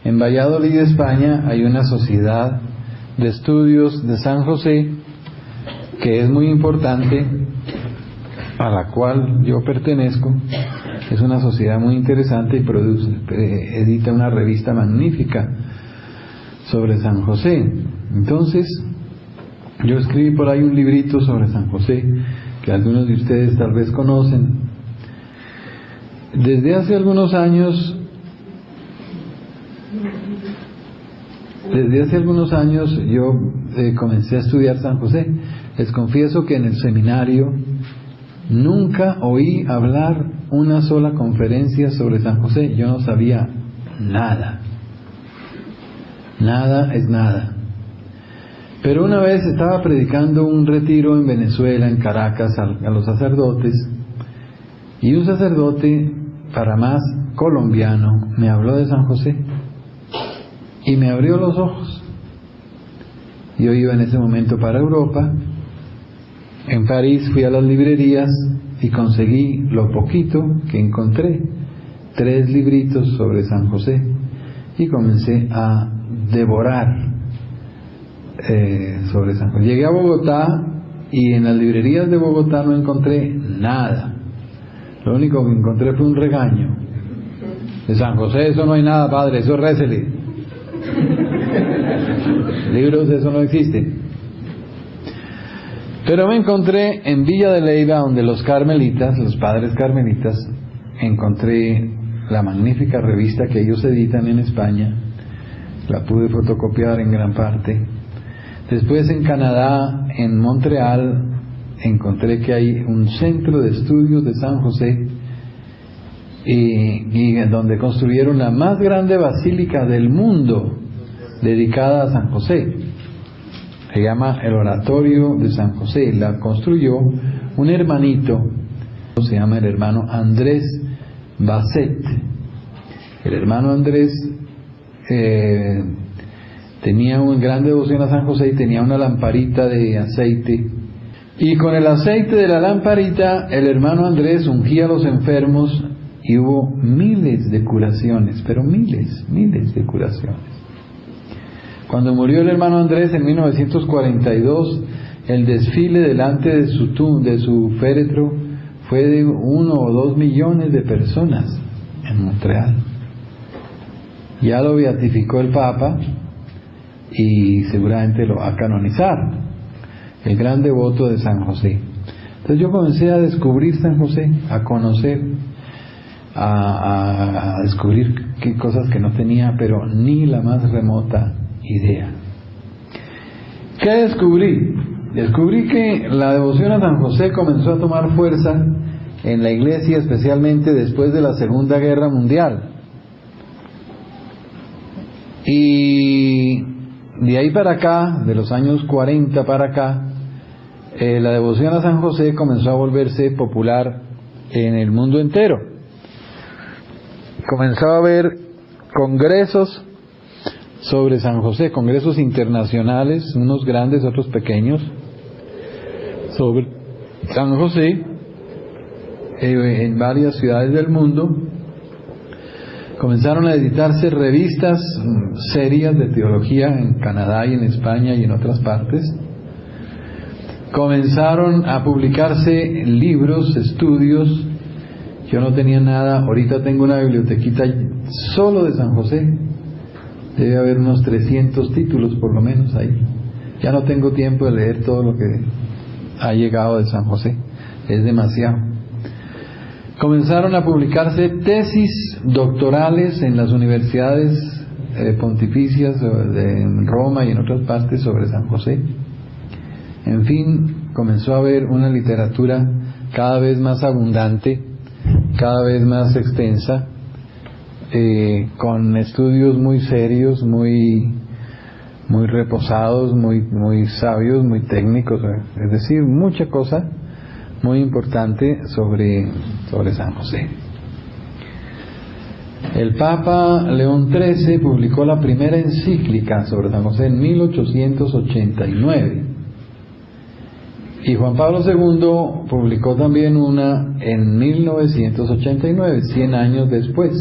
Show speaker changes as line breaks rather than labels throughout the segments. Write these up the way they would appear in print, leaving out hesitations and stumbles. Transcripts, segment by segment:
En Valladolid, España, hay una sociedad de estudios de San José que es muy importante, a la cual yo pertenezco. Es una sociedad muy interesante y edita una revista magnífica sobre San José. Entonces, yo escribí por ahí un librito sobre San José que algunos de ustedes tal vez conocen. Desde hace algunos años yo comencé a estudiar San José. Les confieso que en el seminario nunca oí hablar una sola conferencia sobre San José. Yo no sabía nada. Nada es nada. Pero una vez estaba predicando un retiro en Venezuela, en Caracas, a los sacerdotes, y un sacerdote, para más colombiano, me habló de San José y me abrió los ojos. Yo iba en ese momento para Europa. En París fui a las librerías y conseguí lo poquito que encontré, 3 libritos sobre San José, y comencé a devorar sobre San José. Llegué a Bogotá y en las librerías de Bogotá no encontré nada. Lo único que encontré fue un regaño. De San José eso no hay nada, padre, eso récele. Libros de eso no existen. Pero me encontré en Villa de Leyva, donde los carmelitas, los padres carmelitas, encontré la magnífica revista que ellos editan en España. La pude fotocopiar en gran parte. Después en Canadá, en Montreal, encontré que hay un centro de estudios de San José y donde construyeron la más grande basílica del mundo dedicada a San José. Se llama el Oratorio de San José. La construyó un hermanito, se llama el hermano Andrés Basset. El hermano Andrés tenía una gran devoción a San José y tenía una lamparita de aceite, y con el aceite de la lamparita el hermano Andrés ungía a los enfermos y hubo miles de curaciones, pero miles de curaciones. Cuando murió el hermano Andrés en 1942, el desfile delante de su féretro fue de 1 o 2 millones de personas en Montreal. Ya lo beatificó el Papa y seguramente lo va a canonizar, el gran devoto de San José. Entonces yo comencé a descubrir San José, a conocer, a descubrir qué cosas que no tenía, pero ni la más remota idea. ¿Qué descubrí? Descubrí que la devoción a San José comenzó a tomar fuerza en la iglesia, especialmente después de la Segunda Guerra Mundial. Y de ahí para acá, de los años 40 para acá, la devoción a San José comenzó a volverse popular en el mundo entero. Comenzó a haber congresos sobre San José, congresos internacionales, unos grandes, otros pequeños, sobre San José, en varias ciudades del mundo. Comenzaron a editarse revistas serias de teología en Canadá y en España y en otras partes. Comenzaron a publicarse libros, estudios. Yo no tenía nada, ahorita tengo una bibliotequita solo de San José. Debe haber unos 300 títulos por lo menos ahí. Ya no tengo tiempo de leer todo lo que ha llegado de San José, es demasiado. Comenzaron a publicarse tesis doctorales en las universidades pontificias de Roma y en otras partes sobre San José. En fin, comenzó a haber una literatura cada vez más abundante, cada vez más extensa, con estudios muy serios, muy reposados, muy sabios, muy técnicos, es decir, mucha cosa muy importante sobre San José. El Papa León XIII publicó la primera encíclica sobre San José en 1889 y Juan Pablo II publicó también una en 1989, 100 años después.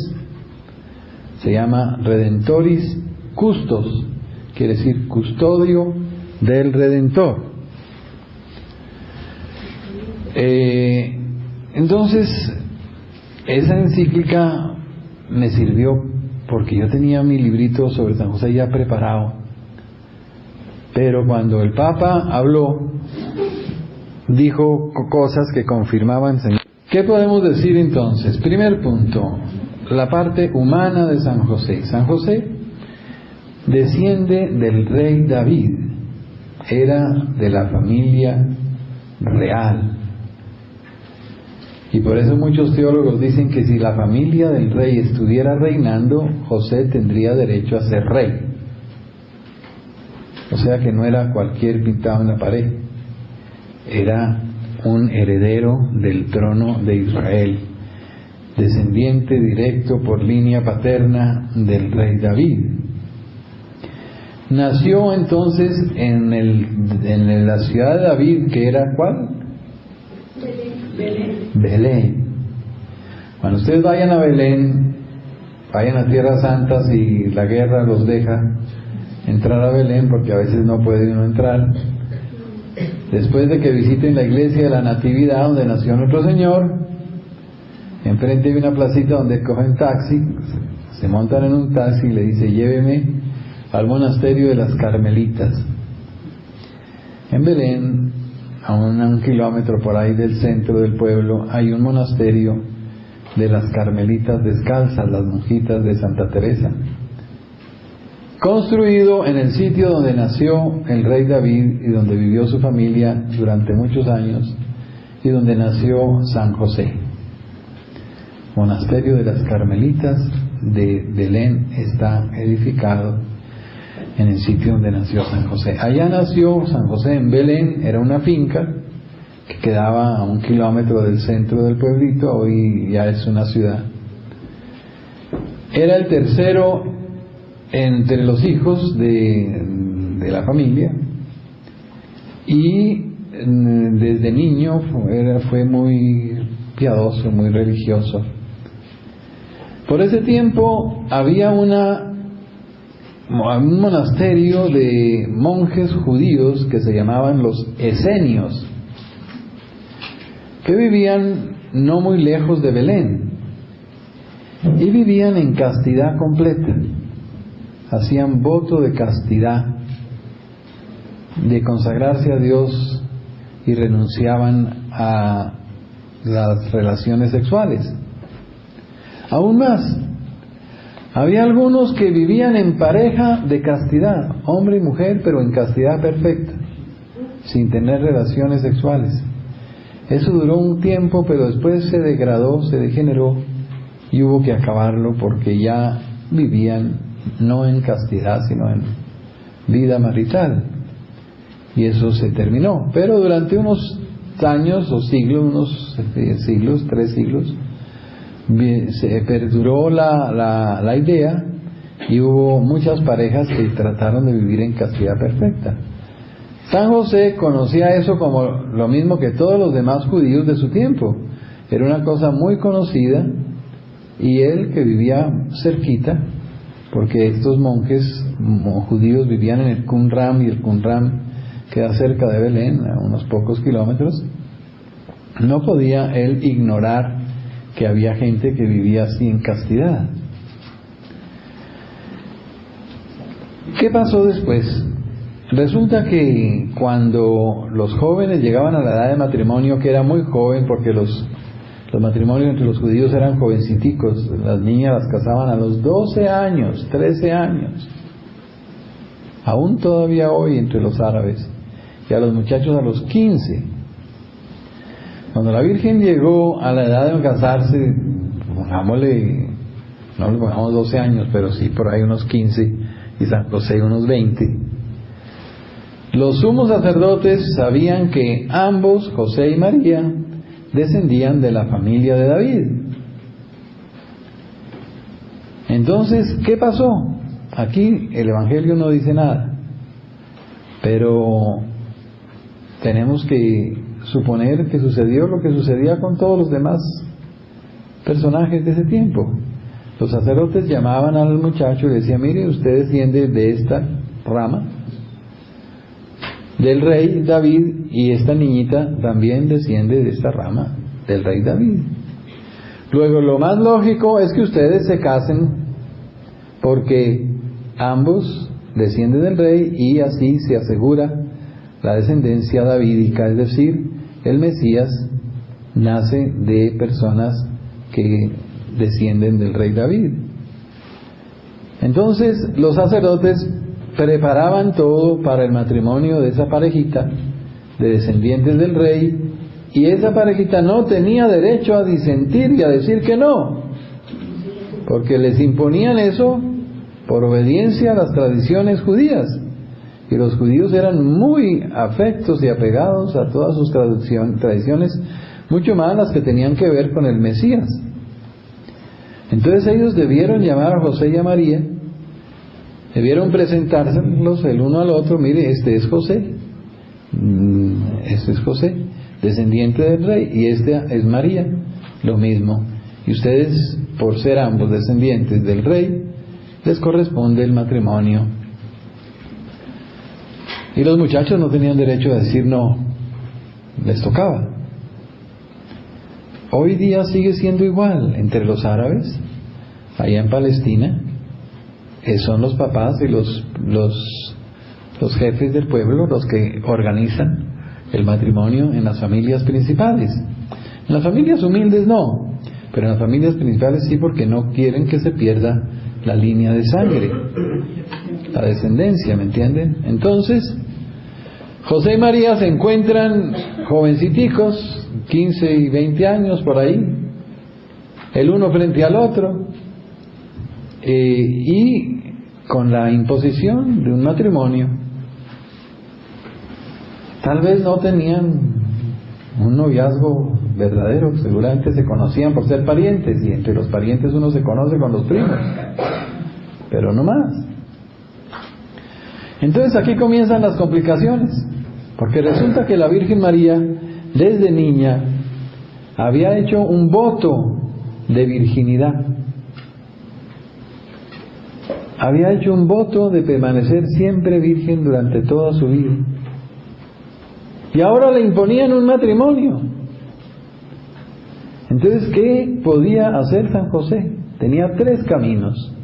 Se llama Redentoris Custos, quiere decir custodio del Redentor. Entonces, esa encíclica me sirvió porque yo tenía mi librito sobre San José ya preparado, pero cuando el Papa habló, dijo cosas que confirmaban. ¿Qué podemos decir entonces? Primer punto, la parte humana de San José. San José desciende del rey David, era de la familia real. Y por eso muchos teólogos dicen que si la familia del rey estuviera reinando, José tendría derecho a ser rey. O sea que no era cualquier pintado en la pared, era un heredero del trono de Israel, descendiente directo por línea paterna del rey David. Nació entonces en la ciudad de David, que era ¿cuál? Belén. Cuando ustedes vayan a Belén, vayan a Tierra Santa, si la guerra los deja entrar a Belén, porque a veces no puede uno entrar, después de que visiten la iglesia de la Natividad donde nació nuestro Señor, enfrente hay una placita donde cogen taxi, se montan en un taxi y le dice: lléveme al monasterio de las Carmelitas. En Belén, a un kilómetro por ahí del centro del pueblo, hay un monasterio de las Carmelitas Descalzas, las monjitas de Santa Teresa, construido en el sitio donde nació el rey David y donde vivió su familia durante muchos años, y donde nació San José. Monasterio de las Carmelitas de Belén está edificado en el sitio donde nació San José. Allá nació San José, en Belén, era una finca que quedaba a 1 kilómetro del centro del pueblito, hoy ya es una ciudad. Era el tercero entre los hijos de la familia, y desde niño fue muy piadoso, muy religioso. Por ese tiempo había un monasterio de monjes judíos que se llamaban los esenios, que vivían no muy lejos de Belén y vivían en castidad completa. Hacían voto de castidad, de consagrarse a Dios, y renunciaban a las relaciones sexuales. Aún más, había algunos que vivían en pareja de castidad, hombre y mujer, pero en castidad perfecta, sin tener relaciones sexuales. Eso duró un tiempo, pero después se degradó, se degeneró, y hubo que acabarlo porque ya vivían no en castidad, sino en vida marital, y eso se terminó. Pero durante unos años o siglos, 3 siglos, se perduró la idea, y hubo muchas parejas que trataron de vivir en castidad perfecta. San José conocía eso como lo mismo que todos los demás judíos de su tiempo. Era una cosa muy conocida, y él, que vivía cerquita, porque estos monjes judíos vivían en el Qumran, y el Qumran queda cerca de Belén, a unos pocos kilómetros, no podía él ignorar que había gente que vivía así en castidad. ¿Qué pasó después? Resulta que cuando los jóvenes llegaban a la edad de matrimonio, que era muy joven, porque los matrimonios entre los judíos eran jovenciticos, las niñas las casaban a los 12 años, 13 años, aún todavía hoy entre los árabes, y a los muchachos a los 15. Cuando la Virgen llegó a la edad de casarse, pongámosle, no le pongamos 12 años, pero sí por ahí unos 15, y San José unos 20, los sumos sacerdotes sabían que ambos, José y María, descendían de la familia de David. Entonces, ¿qué pasó? Aquí el Evangelio no dice nada, pero tenemos que suponer que sucedió lo que sucedía con todos los demás personajes de ese tiempo. Los sacerdotes llamaban al muchacho y le decían: mire, usted desciende de esta rama del rey David, y esta niñita también desciende de esta rama del rey David. Luego, lo más lógico es que ustedes se casen, porque ambos descienden del rey y así se asegura la descendencia davídica, es decir, el Mesías nace de personas que descienden del rey David. Entonces los sacerdotes preparaban todo para el matrimonio de esa parejita de descendientes del rey, y esa parejita no tenía derecho a disentir y a decir que no, porque les imponían eso por obediencia a las tradiciones judías, y los judíos eran muy afectos y apegados a todas sus tradiciones, mucho más las que tenían que ver con el Mesías. Entonces ellos debieron llamar a José y a María, debieron presentárselos el uno al otro: mire, este es José, descendiente del rey, y esta es María, lo mismo, y ustedes, por ser ambos descendientes del rey, les corresponde el matrimonio. Y los muchachos no tenían derecho a decir no, les tocaba. Hoy día sigue siendo igual entre los árabes, allá en Palestina, son los papás y los jefes del pueblo los que organizan el matrimonio en las familias principales. En las familias humildes no, pero en las familias principales sí, porque no quieren que se pierda la línea de sangre, la descendencia, ¿me entienden? Entonces, José y María se encuentran jovenciticos, 15 y 20 años por ahí, el uno frente al otro, y con la imposición de un matrimonio. Tal vez no tenían un noviazgo verdadero, seguramente se conocían por ser parientes, y entre los parientes uno se conoce con los primos, pero no más. Entonces aquí comienzan las complicaciones, porque resulta que la Virgen María desde niña había hecho un voto de virginidad, había hecho un voto de permanecer siempre virgen durante toda su vida, y ahora le imponían un matrimonio. Entonces, ¿qué podía hacer San José? Tenía 3 caminos.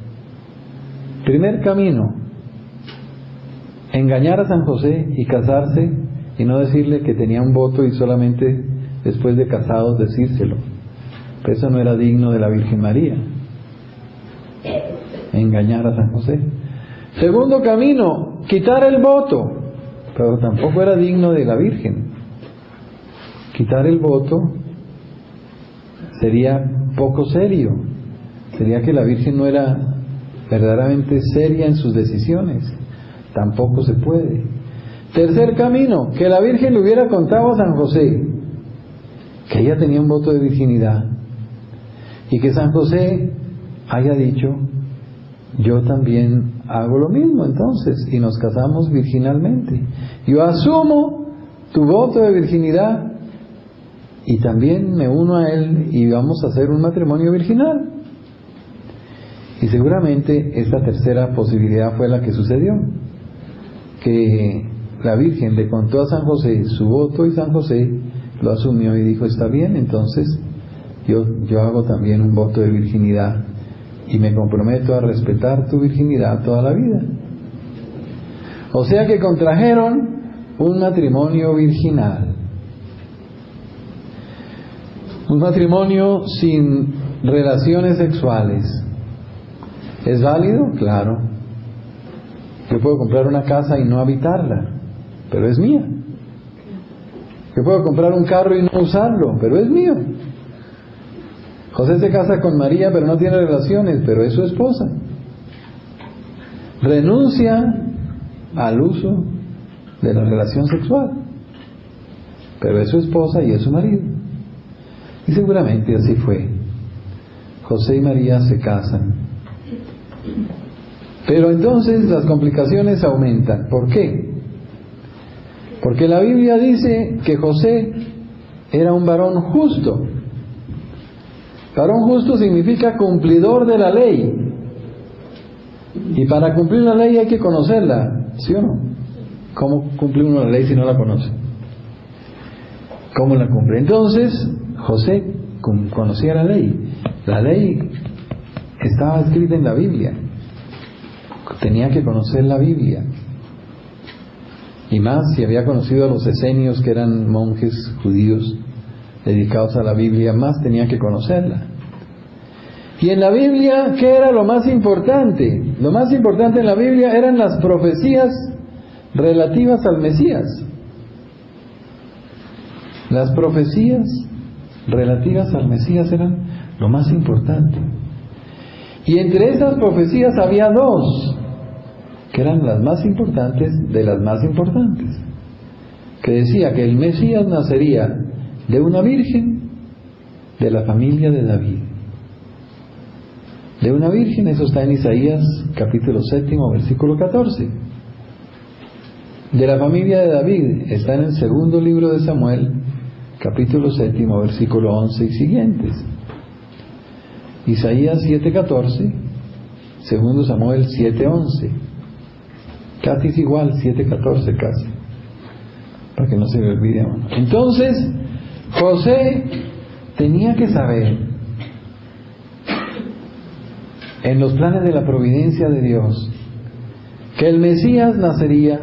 Primer camino: engañar a San José y casarse y no decirle que tenía un voto, y solamente después de casados decírselo. Pero eso no era digno de la Virgen María, engañar a San José. Segundo camino: quitar el voto, pero tampoco era digno de la Virgen. Quitar el voto sería poco serio, sería que la Virgen no era verdaderamente seria en sus decisiones, tampoco se puede. Tercer camino: que la Virgen le hubiera contado a San José que ella tenía un voto de virginidad, y que San José haya dicho: yo también hago lo mismo entonces, y nos casamos virginalmente. Yo asumo tu voto de virginidad y también me uno a él, y vamos a hacer un matrimonio virginal. Y seguramente esta tercera posibilidad fue la que sucedió, que la Virgen le contó a San José su voto, y San José lo asumió y dijo: está bien, entonces yo hago también un voto de virginidad y me comprometo a respetar tu virginidad toda la vida. O sea que contrajeron un matrimonio virginal, un matrimonio sin relaciones sexuales. ¿Es válido? Claro. Yo puedo comprar una casa y no habitarla, pero es mía. Yo puedo comprar un carro y no usarlo, pero es mío. José se casa con María, pero no tiene relaciones, pero es su esposa. Renuncia al uso de la relación sexual, pero es su esposa y es su marido. Y seguramente así fue. José y María se casan. Pero entonces las complicaciones aumentan. ¿Por qué? Porque la Biblia dice que José era un varón justo. Varón justo significa cumplidor de la ley. Y para cumplir la ley hay que conocerla, ¿sí o no? ¿Cómo cumple uno la ley si no la conoce? ¿Cómo la cumple? Entonces, José conocía la ley. La ley estaba escrita en la Biblia. Tenía que conocer la Biblia. Y más si había conocido a los esenios, que eran monjes judíos dedicados a la Biblia, más tenía que conocerla. Y en la Biblia, ¿qué era lo más importante? Lo más importante en la Biblia eran las profecías relativas al Mesías. Las profecías relativas al Mesías eran lo más importante. Y entre esas profecías había dos, que eran las más importantes de las más importantes, que decía que el Mesías nacería de una virgen de la familia de David. De una virgen, eso está en Isaías capítulo 7, versículo 14. De la familia de David está en el segundo libro de Samuel, capítulo 7, versículo 11 y siguientes. Isaías 7:14, segundo Samuel 7:11. Casi es igual, 7:14 casi, para que no se me olvide. Entonces, José tenía que saber, en los planes de la providencia de Dios, que el Mesías nacería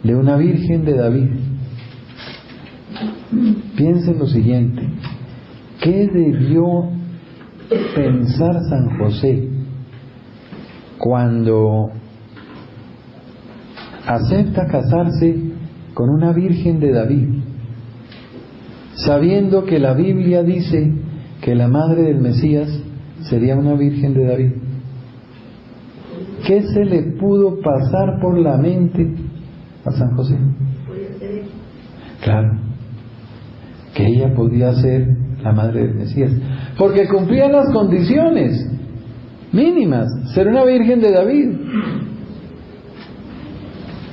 de una virgen de David. Piensen lo siguiente: ¿qué debió pensar San José cuando acepta casarse con una virgen de David, sabiendo que la Biblia dice que la madre del Mesías sería una virgen de David? ¿Qué se le pudo pasar por la mente a San José? Claro, que ella podía ser la madre del Mesías, porque cumplía las condiciones mínimas, ser una virgen de David.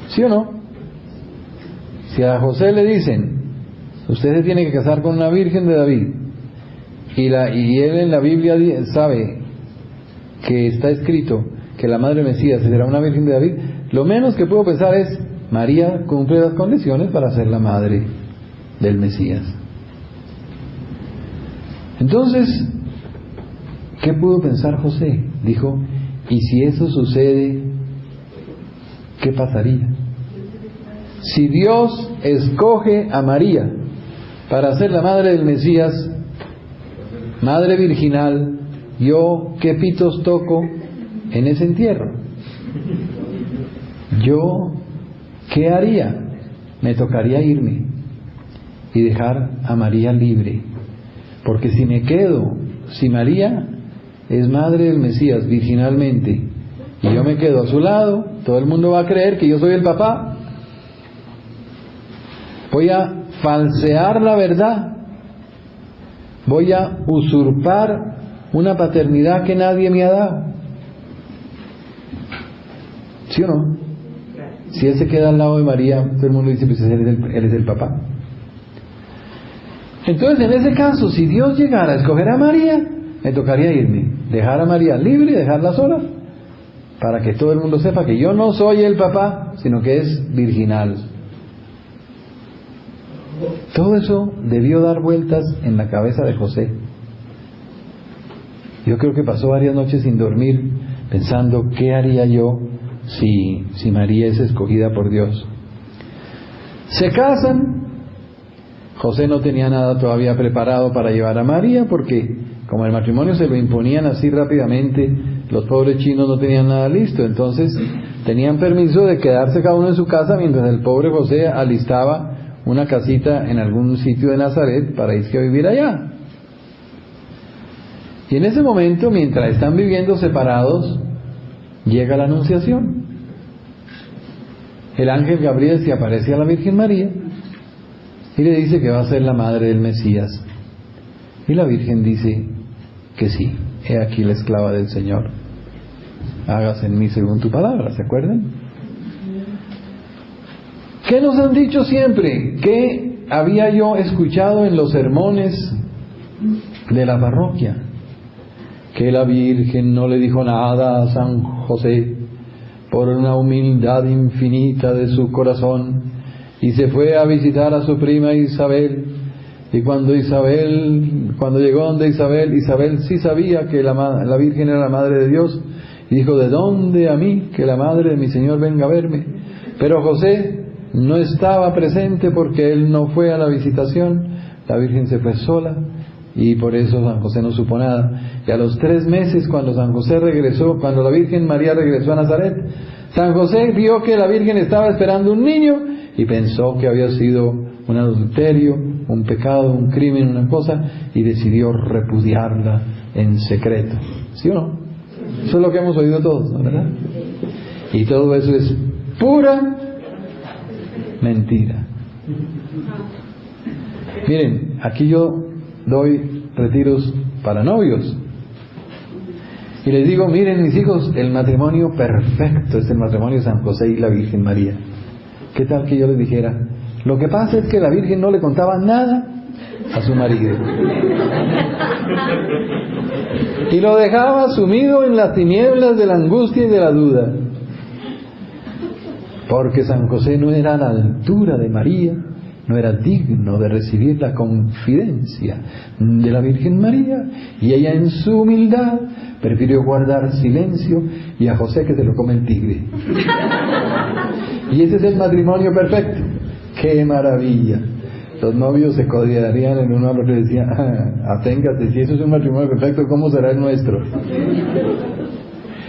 ¿Sí o no? Si a José le dicen, usted se tiene que casar con una virgen de David, y él en la Biblia sabe que está escrito que la madre del Mesías será una virgen de David, lo menos que puedo pensar es, María cumple las condiciones para ser la madre del Mesías. Entonces, ¿qué pudo pensar José? Dijo, ¿y si eso sucede, qué pasaría? Si Dios escoge a María para ser la madre del Mesías, madre virginal, ¿yo qué pitos toco en ese entierro? ¿Yo qué haría? Me tocaría irme y dejar a María libre, porque si me quedo, si María es madre del Mesías virginalmente y yo me quedo a su lado, todo el mundo va a creer que yo soy el papá. Voy a falsear la verdad, voy a usurpar una paternidad que nadie me ha dado. ¿Sí o no? Si él se queda al lado de María, todo el mundo dice, pues él es el papá. Entonces, en ese caso, si Dios llegara a escoger a María, me tocaría irme, dejar a María libre, dejarla sola, para que todo el mundo sepa que yo no soy el papá, sino que es virginal. Todo eso debió dar vueltas en la cabeza de José. Yo creo que pasó varias noches sin dormir pensando, ¿qué haría yo si María es escogida por Dios? Se casan. José no tenía nada todavía preparado para llevar a María, porque como el matrimonio se lo imponían así rápidamente, los pobres chinos no tenían nada listo. Entonces tenían permiso de quedarse cada uno en su casa mientras el pobre José alistaba una casita en algún sitio de Nazaret para irse a vivir allá. Y en ese momento, mientras están viviendo separados, llega la Anunciación. El ángel Gabriel se aparece a la Virgen María y le dice que va a ser la madre del Mesías. Y la Virgen dice que sí, he aquí la esclava del Señor, hágase en mí según tu palabra. ¿Se acuerdan? ¿Qué nos han dicho siempre? ¿Qué había yo escuchado en los sermones de la parroquia? que la Virgen no le dijo nada a San José por una humildad infinita de su corazón, y se fue a visitar a su prima Isabel. Y cuando llegó donde Isabel sí sabía que la Virgen era la Madre de Dios, y dijo: ¿de dónde a mí que la Madre de mi Señor venga a verme? Pero José no estaba presente porque él no fue a la visitación. La Virgen se fue sola, y por eso San José no supo nada. Y a los 3 meses, cuando la Virgen María regresó a Nazaret, San José vio que la Virgen estaba esperando un niño y pensó que había sido un adulterio, un pecado, un crimen, una cosa, y decidió repudiarla en secreto. ¿Sí o no? Eso es lo que hemos oído todos, ¿no? ¿Verdad? Y todo eso es pura mentira. Miren, aquí yo doy retiros para novios y les digo: miren, mis hijos, el matrimonio perfecto es el matrimonio de San José y la Virgen María. ¿Qué tal que yo les dijera: lo que pasa es que la Virgen no le contaba nada a su marido y lo dejaba sumido en las tinieblas de la angustia y de la duda, porque San José no era a la altura de María, no era digno de recibir la confidencia de la Virgen María, y ella en su humildad prefirió guardar silencio, y a José que se lo come el tigre. Y ese es el matrimonio perfecto. ¡Qué maravilla! Los novios se codearían el uno al otro y decían: aténgate, si eso es un matrimonio perfecto, ¿cómo será el nuestro?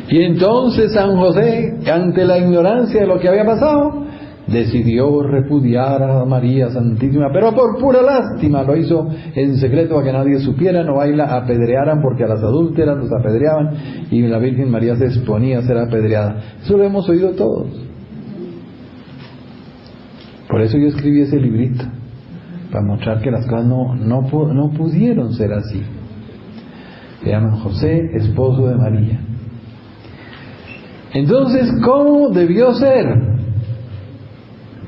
Y entonces San José, ante la ignorancia de lo que había pasado, decidió repudiar a María Santísima, pero por pura lástima. Lo hizo en secreto para que nadie supiera, no ahí la apedrearan, porque a las adúlteras los apedreaban, y la Virgen María se exponía a ser apedreada. Eso lo hemos oído todos. Por eso yo escribí ese librito, para mostrar que las cosas no pudieron ser así. Se llama José, esposo de María. Entonces, ¿cómo debió ser?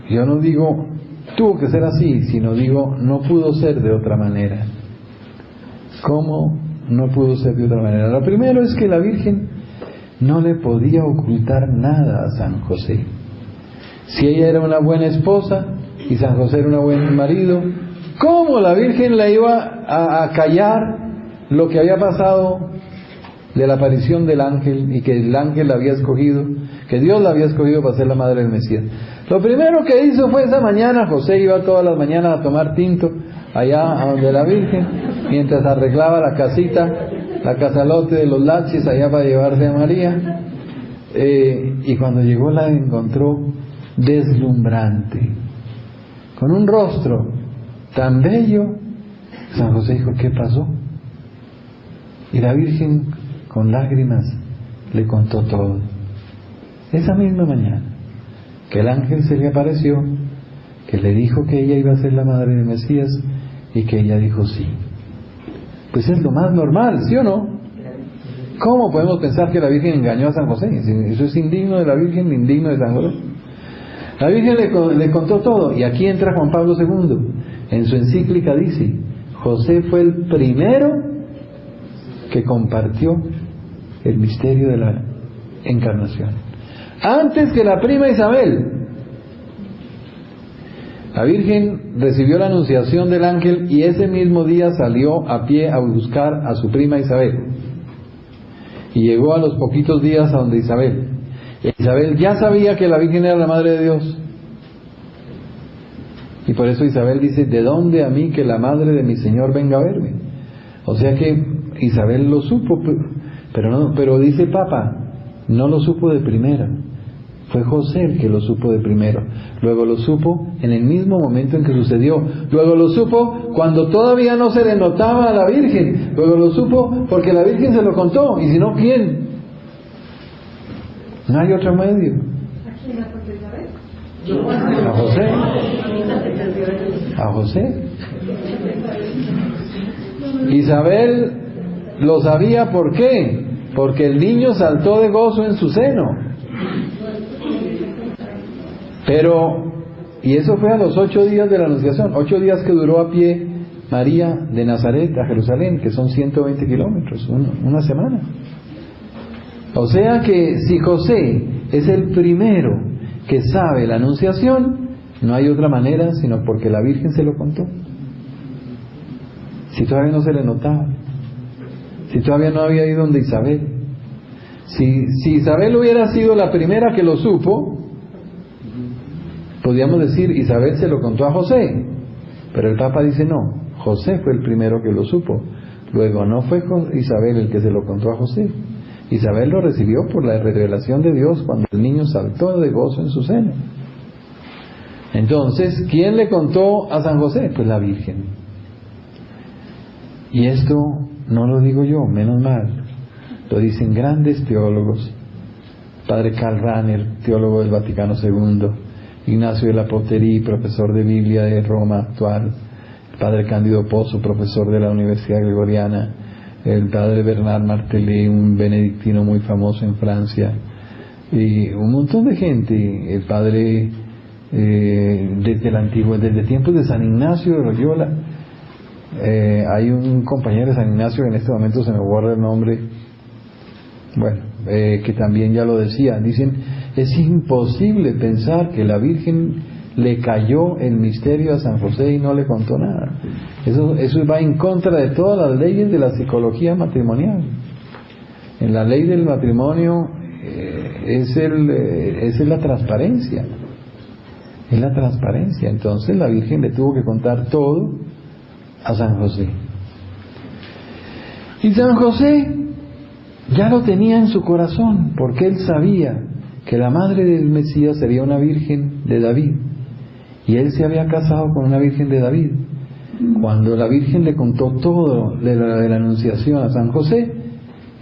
Yo no digo tuvo que ser así, sino digo no pudo ser de otra manera. ¿Cómo no pudo ser de otra manera? Lo primero es que la Virgen no le podía ocultar nada a San José. Si ella era una buena esposa y San José era un buen marido, ¿cómo la Virgen le iba a callar lo que había pasado de la aparición del ángel, y que el ángel la había escogido, que Dios la había escogido para ser la madre del Mesías? Lo primero que hizo fue esa mañana: José iba todas las mañanas a tomar tinto allá a donde la Virgen, mientras arreglaba la casita, la casalote de los laches allá para llevarse a María, y cuando llegó la encontró deslumbrante, con un rostro tan bello. San José dijo: ¿qué pasó? Y la Virgen, con lágrimas, le contó todo. Esa misma mañana que el ángel se le apareció, que le dijo que ella iba a ser la madre del Mesías, y que ella dijo sí. Pues es lo más normal, ¿sí o no? ¿Cómo podemos pensar que la Virgen engañó a San José? Eso es indigno de la Virgen, indigno de San José. La Virgen le contó todo, y aquí entra Juan Pablo II. En su encíclica dice: José fue el primero que compartió el misterio de la encarnación, antes que la prima Isabel. La Virgen recibió la anunciación del ángel y ese mismo día salió a pie a buscar a su prima Isabel, y llegó a los poquitos días a donde Isabel. Isabel ya sabía que la Virgen era la Madre de Dios, y por eso Isabel dice: ¿de dónde a mí que la Madre de mi Señor venga a verme? O sea que Isabel lo supo, pero dice el Papa, no lo supo de primera, fue José el que lo supo de primero. Luego lo supo en el mismo momento en que sucedió. Luego lo supo cuando todavía no se le notaba a la Virgen. Luego lo supo porque la Virgen se lo contó, y si no, ¿quién? No hay otro medio. ¿A José? ¿A José? Isabel lo sabía. ¿Por qué? Porque el niño saltó de gozo en su seno. Pero, y eso fue a los 8 días de la anunciación, 8 días que duró a pie María de Nazaret a Jerusalén, que son 120 kilómetros, una semana. O sea que si José es el primero que sabe la anunciación, no hay otra manera sino porque la Virgen se lo contó. Si todavía no se le notaba, si todavía no había ido donde Isabel, si Isabel hubiera sido la primera que lo supo, podríamos decir Isabel se lo contó a José, pero el Papa dice no, José fue el primero que lo supo. Luego no fue Isabel el que se lo contó a José. Isabel lo recibió por la revelación de Dios cuando el niño saltó de gozo en su seno. Entonces, ¿quién le contó a San José? Pues la Virgen. Y esto no lo digo yo, menos mal, lo dicen grandes teólogos. Padre Karl Rahner, teólogo del Vaticano II, Ignacio de la Porterí, profesor de Biblia de Roma actual, el Padre Cándido Pozo, profesor de la Universidad Gregoriana, el Padre Bernard Martelet, un benedictino muy famoso en Francia, y un montón de gente, el Padre desde el antiguo, desde tiempos de San Ignacio de Loyola. Hay un compañero de San Ignacio, en este momento se me borra el nombre, bueno, que también ya lo decía, dicen, es imposible pensar que la Virgen le cayó el misterio a San José y no le contó nada. Eso va en contra de todas las leyes de la psicología matrimonial. En la ley del matrimonio es la transparencia. Es la transparencia. Entonces la Virgen le tuvo que contar todo a San José. Y San José ya lo tenía en su corazón, porque él sabía que la madre del Mesías sería una virgen de David. Y él se había casado con una virgen de David. Cuando la Virgen le contó todo de la anunciación a San José,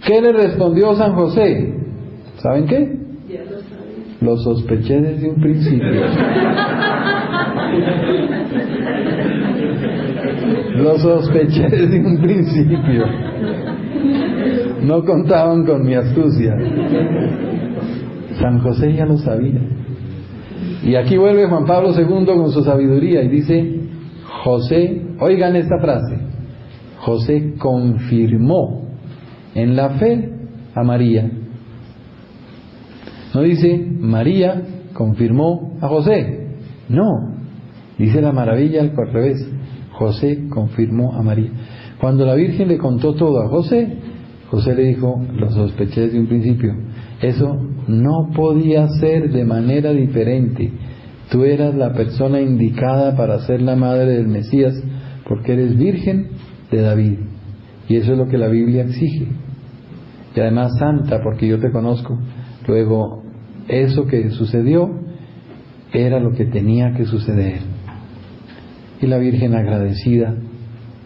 ¿qué le respondió San José? ¿Saben qué?
Ya lo sabía.
Lo sospeché desde un principio. Lo sospeché desde un principio. No contaban con mi astucia. San José ya lo sabía. Y aquí vuelve Juan Pablo II con su sabiduría y dice, José, oigan esta frase, José confirmó en la fe a María. No dice, María confirmó a José. No, dice la maravilla al revés, José confirmó a María. Cuando la Virgen le contó todo a José, José le dijo, lo sospeché desde un principio. Eso no podía ser de manera diferente. Tú eras la persona indicada para ser la madre del Mesías, porque eres virgen de David. Y eso es lo que la Biblia exige. Y además santa, porque yo te conozco. Luego, eso que sucedió era lo que tenía que suceder. Y la Virgen agradecida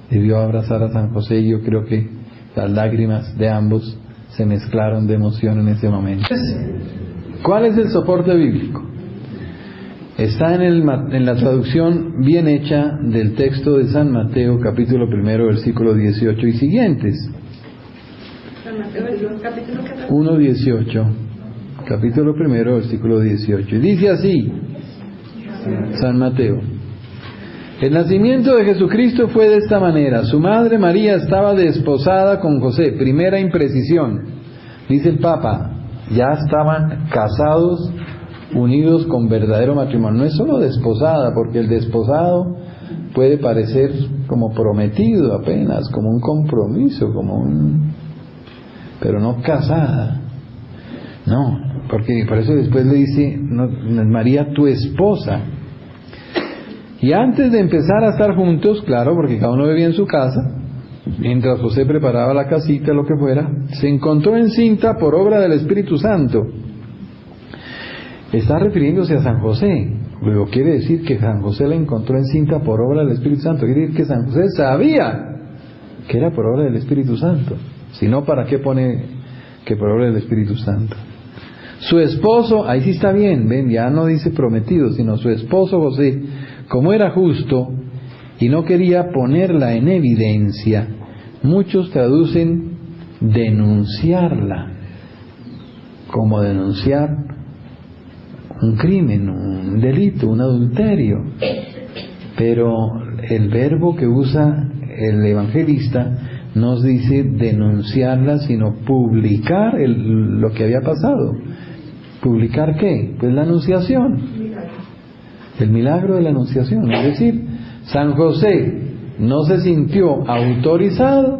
debió abrazar a San José, y yo creo que las lágrimas de ambos se mezclaron de emoción en ese momento. ¿Cuál es el soporte bíblico? Está en la traducción bien hecha del texto de San Mateo, capítulo 1, versículo 18 y siguientes.
San Mateo, capítulo
1:18, capítulo 1, versículo 18. Y dice así, San Mateo: el nacimiento de Jesucristo fue de esta manera. Su madre María estaba desposada con José. Primera imprecisión. Dice el Papa, ya estaban casados, unidos con verdadero matrimonio. No es solo desposada, porque el desposado puede parecer como prometido apenas, como un compromiso, pero no casada. No, porque por eso después le dice, no, María, tu esposa. Y antes de empezar a estar juntos, claro, porque cada uno vivía en su casa, mientras José preparaba la casita, lo que fuera, se encontró encinta por obra del Espíritu Santo. Está refiriéndose a San José. Luego quiere decir que San José la encontró encinta por obra del Espíritu Santo. Quiere decir que San José sabía que era por obra del Espíritu Santo. Si no, ¿para qué pone que por obra del Espíritu Santo? Su esposo, ahí sí está bien, ven, ya no dice prometido, sino su esposo José, como era justo y no quería ponerla en evidencia, muchos traducen denunciarla, como denunciar un crimen, un delito, un adulterio. Pero el verbo que usa el evangelista nos dice denunciarla, sino publicar lo que había pasado. ¿Publicar qué? Pues la anunciación. El milagro de la anunciación. Es decir, San José no se sintió autorizado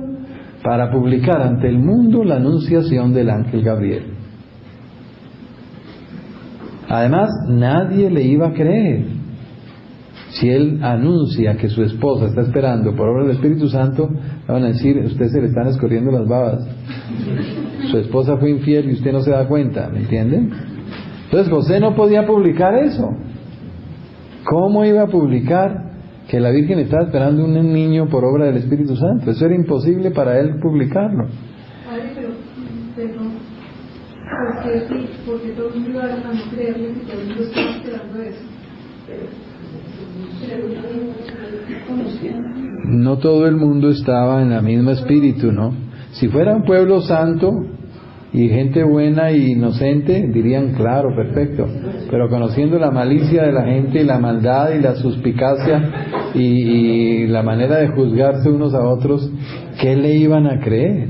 para publicar ante el mundo la anunciación del ángel Gabriel. Además, nadie le iba a creer. Si él anuncia que su esposa está esperando por obra del Espíritu Santo, le van a decir: usted se le están escurriendo las babas, su esposa fue infiel y usted no se da cuenta, ¿me entienden? Entonces José no podía publicar eso. ¿Cómo iba a publicar que la Virgen estaba esperando un niño por obra del Espíritu Santo? Eso era imposible para él publicarlo.
Padre, pero porque todo el mundo iba a no creerle que todo el mundo estaba esperando eso.
No todo el mundo estaba en la misma espíritu, ¿no? Si fuera un pueblo santo y gente buena e inocente, dirían: claro, perfecto. Pero conociendo la malicia de la gente y la maldad y la suspicacia y la manera de juzgarse unos a otros, ¿qué le iban a creer?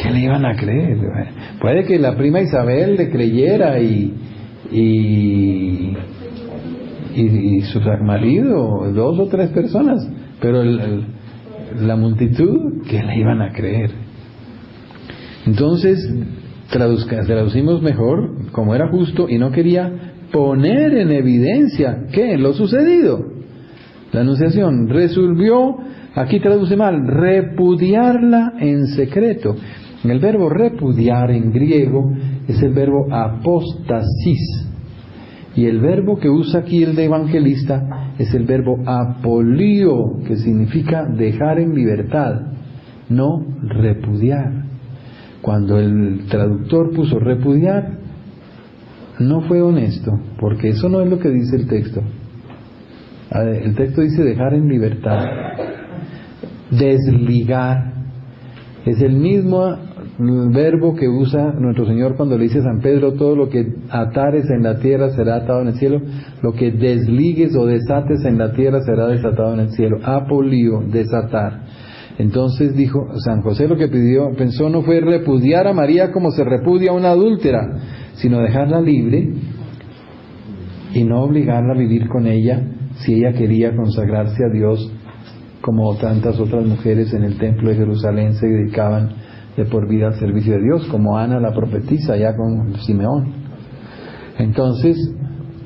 ¿Qué le iban a creer? Puede que la prima Isabel le creyera y su marido, 2 o 3 personas, pero la multitud, ¿qué le iban a creer? Entonces traducimos mejor, como era justo y no quería poner en evidencia ¿qué? Lo sucedido. La anunciación resolvió, aquí traduce mal, repudiarla en secreto. El verbo repudiar en griego es el verbo apostasis. Y el verbo que usa aquí el de evangelista es el verbo apolio, que significa dejar en libertad, no repudiar. Cuando el traductor puso repudiar, no fue honesto, porque eso no es lo que dice el texto. El texto dice dejar en libertad, desligar. Es el mismo verbo que usa nuestro Señor cuando le dice a San Pedro: todo lo que atares en la tierra será atado en el cielo, lo que desligues o desates en la tierra será desatado en el cielo. Apolio, desatar. Entonces dijo San José, lo que pensó no fue repudiar a María como se repudia a una adúltera, sino dejarla libre y no obligarla a vivir con ella si ella quería consagrarse a Dios, como tantas otras mujeres en el templo de Jerusalén se dedicaban de por vida al servicio de Dios, como Ana la profetisa ya con Simeón. Entonces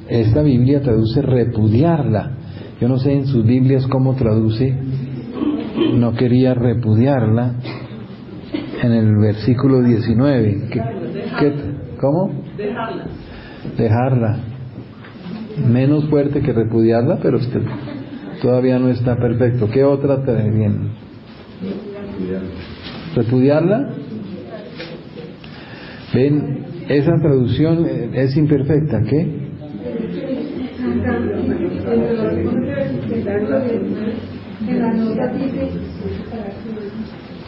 esta Biblia traduce repudiarla. Yo no sé en sus Biblias cómo traduce no quería repudiarla en el versículo 19. ¿Cómo? Dejarla. Menos fuerte que repudiarla, pero todavía no está perfecto. ¿Qué otra viene? ¿Repudiarla? ¿Ven? Esa traducción es imperfecta. ¿Qué?
En la nota dice: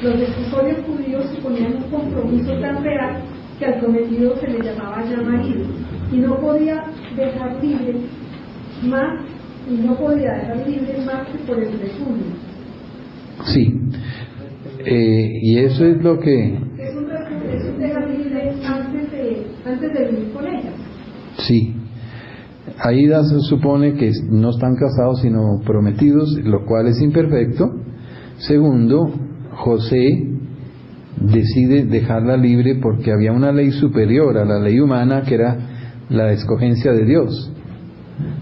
los escritores judíos suponían un compromiso tan real que al prometido se le llamaba ya marido, y no podía dejar libre más que por el repudio.
Sí, y eso es lo que
Es un dejar libre antes de vivir con ella.
sí. Ahí se supone que no están casados sino prometidos, lo cual es imperfecto. Segundo, José decide dejarla libre porque había una ley superior a la ley humana, que era la escogencia de Dios.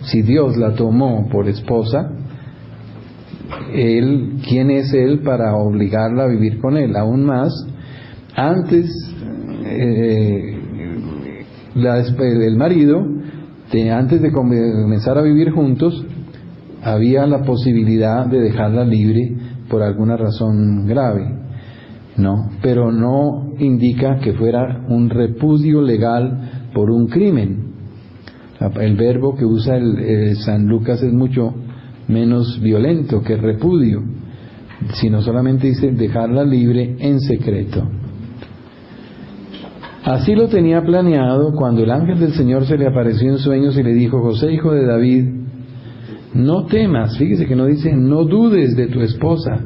Si Dios la tomó por esposa, ¿quién es él para obligarla a vivir con él? Aún más, antes el marido, antes de comenzar a vivir juntos, había la posibilidad de dejarla libre por alguna razón grave, ¿no? Pero no indica que fuera un repudio legal por un crimen. El verbo que usa San Lucas es mucho menos violento que repudio, sino solamente dice dejarla libre en secreto. Así lo tenía planeado cuando el ángel del Señor se le apareció en sueños y le dijo: José, hijo de David, No temas, fíjese que no dice no dudes de tu esposa,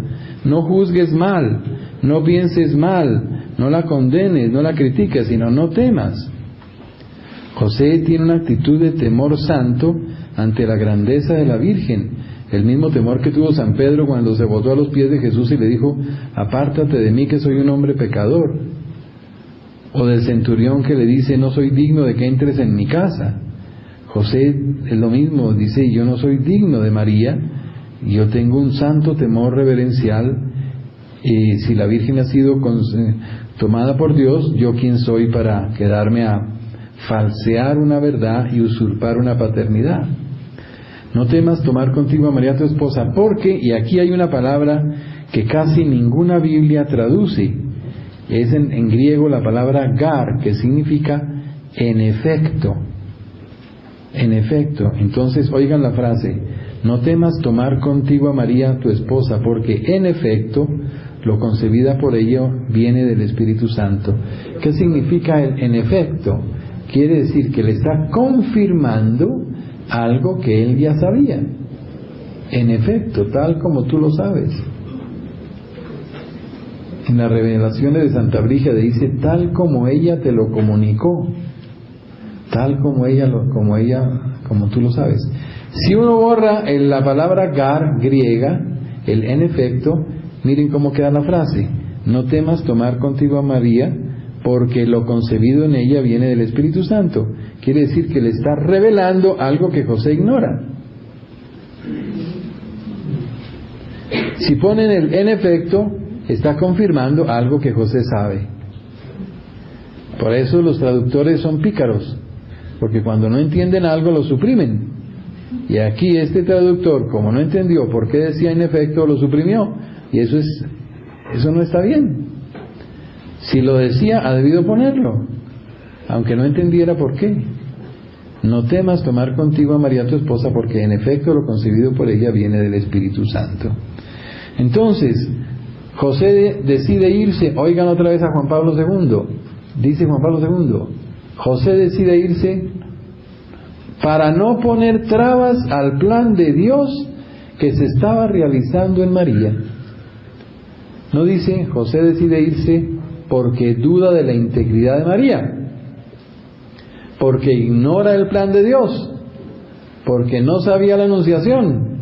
no juzgues mal, no pienses mal, no la condenes, no la critiques, sino no temas. José tiene una actitud de temor santo ante la grandeza de la Virgen, el mismo temor que tuvo San Pedro cuando se botó a los pies de Jesús y le dijo, apártate de mí que soy un hombre pecador. O del centurión que le dice, no soy digno de que entres en mi casa. José es lo mismo, dice, yo no soy digno de María, yo tengo un santo temor reverencial, y si la Virgen ha sido tomada por Dios, yo quién soy para quedarme a falsear una verdad y usurpar una paternidad. No temas tomar contigo a María tu esposa, porque, y aquí hay una palabra que casi ninguna Biblia traduce, es en griego la palabra gar, que significa en efecto. En efecto, entonces oigan la frase, no temas tomar contigo a María tu esposa, porque en efecto, lo concebida por ella viene del Espíritu Santo. ¿Qué significa el en efecto? Quiere decir que le está confirmando algo que él ya sabía. En efecto, tal como tú lo sabes. En las revelaciones de Santa Brígida dice, tal como ella te lo comunicó, tal como como tú lo sabes. Si uno borra la palabra gar griega, el en efecto, miren cómo queda la frase, no temas tomar contigo a María, porque lo concebido en ella viene del Espíritu Santo. Quiere decir que le está revelando algo que José ignora. Si ponen el en efecto, está confirmando algo que José sabe. Por eso los traductores son pícaros, porque cuando no entienden algo lo suprimen. Y aquí este traductor, como no entendió por qué decía en efecto, lo suprimió. Y eso no está bien. Si lo decía, ha debido ponerlo, aunque no entendiera por qué. No temas tomar contigo a María tu esposa, porque en efecto lo concebido por ella viene del Espíritu Santo. Entonces, José decide irse. Oigan otra vez a Juan Pablo II. Dice Juan Pablo II, José decide irse para no poner trabas al plan de Dios que se estaba realizando en María. No dice, José decide irse porque duda de la integridad de María, porque ignora el plan de Dios, porque no sabía la anunciación,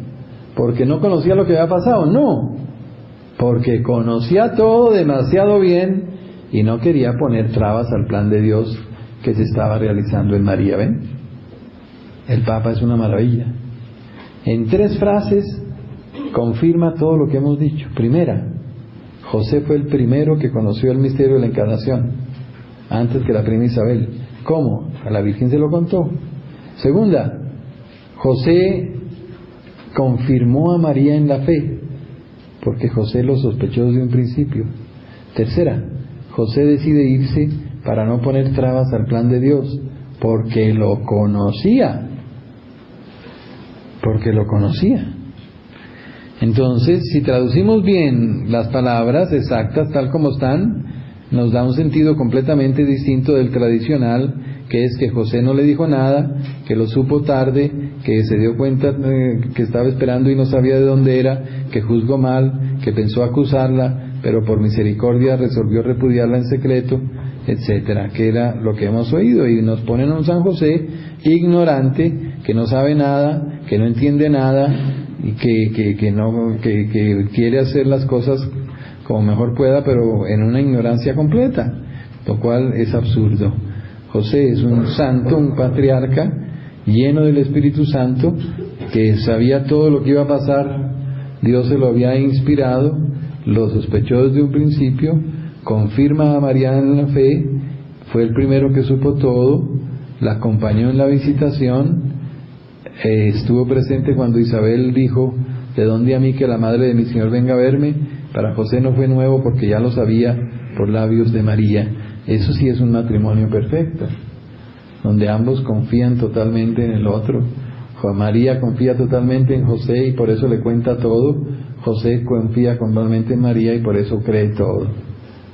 porque no conocía lo que había pasado. No, porque conocía todo demasiado bien y no quería poner trabas al plan de Dios que se estaba realizando en María. ¿Ven? El Papa es una maravilla. En 3 frases confirma todo lo que hemos dicho. Primera, José fue el primero que conoció el misterio de la encarnación, antes que la prima Isabel. ¿Cómo? A la Virgen se lo contó. Segunda, José confirmó a María en la fe, porque José lo sospechó desde un principio. Tercera, José decide irse para no poner trabas al plan de Dios, porque lo conocía. Porque lo conocía. Entonces, si traducimos bien las palabras exactas tal como están, nos da un sentido completamente distinto del tradicional, que es que José no le dijo nada, que lo supo tarde, que se dio cuenta que estaba esperando y no sabía de dónde era, que juzgó mal, que pensó acusarla, pero por misericordia resolvió repudiarla en secreto, etcétera, que era lo que hemos oído. Y nos ponen a un San José ignorante, que no sabe nada, que no entiende nada, y que quiere hacer las cosas como mejor pueda, pero en una ignorancia completa, lo cual es absurdo. José es un santo, un patriarca lleno del Espíritu Santo, que sabía todo lo que iba a pasar. Dios se lo había inspirado, lo sospechó desde un principio, confirma a María en la fe, fue el primero que supo todo, la acompañó en la visitación, estuvo presente cuando Isabel dijo, ¿de dónde a mí que la madre de mi Señor venga a verme? Para José no fue nuevo porque ya lo sabía por labios de María. Eso sí es un matrimonio perfecto, donde ambos confían totalmente en el otro. María confía totalmente en José y por eso le cuenta todo. José confía completamente en María y por eso cree todo.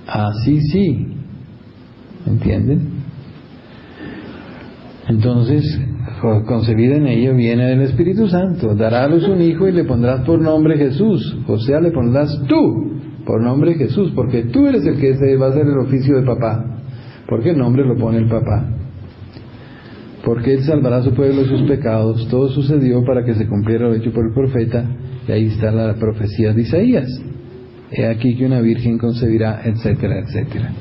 Así sí, ¿entienden? Entonces concebida en ella viene del Espíritu Santo. Dará a luz un hijo y le pondrás por nombre Jesús. O sea, le pondrás tú por nombre Jesús, porque tú eres el que va a hacer el oficio de papá, porque el nombre lo pone el papá. Porque él salvará a su pueblo de sus pecados. Todo sucedió para que se cumpliera lo hecho por el profeta, y ahí está la profecía de Isaías. He aquí que una virgen concebirá, etcétera, etcétera.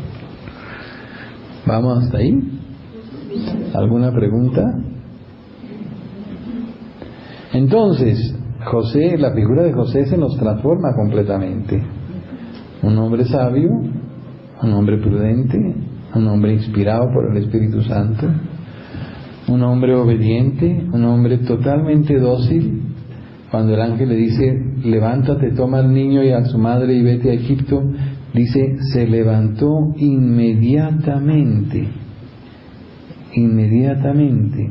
¿Vamos hasta ahí? ¿Alguna pregunta? Entonces, José, la figura de José se nos transforma completamente. Un hombre sabio, un hombre prudente, un hombre inspirado por el Espíritu Santo, un hombre obediente, un hombre totalmente dócil. Cuando el ángel le dice, levántate, toma al niño y a su madre y vete a Egipto, dice, se levantó inmediatamente. Inmediatamente.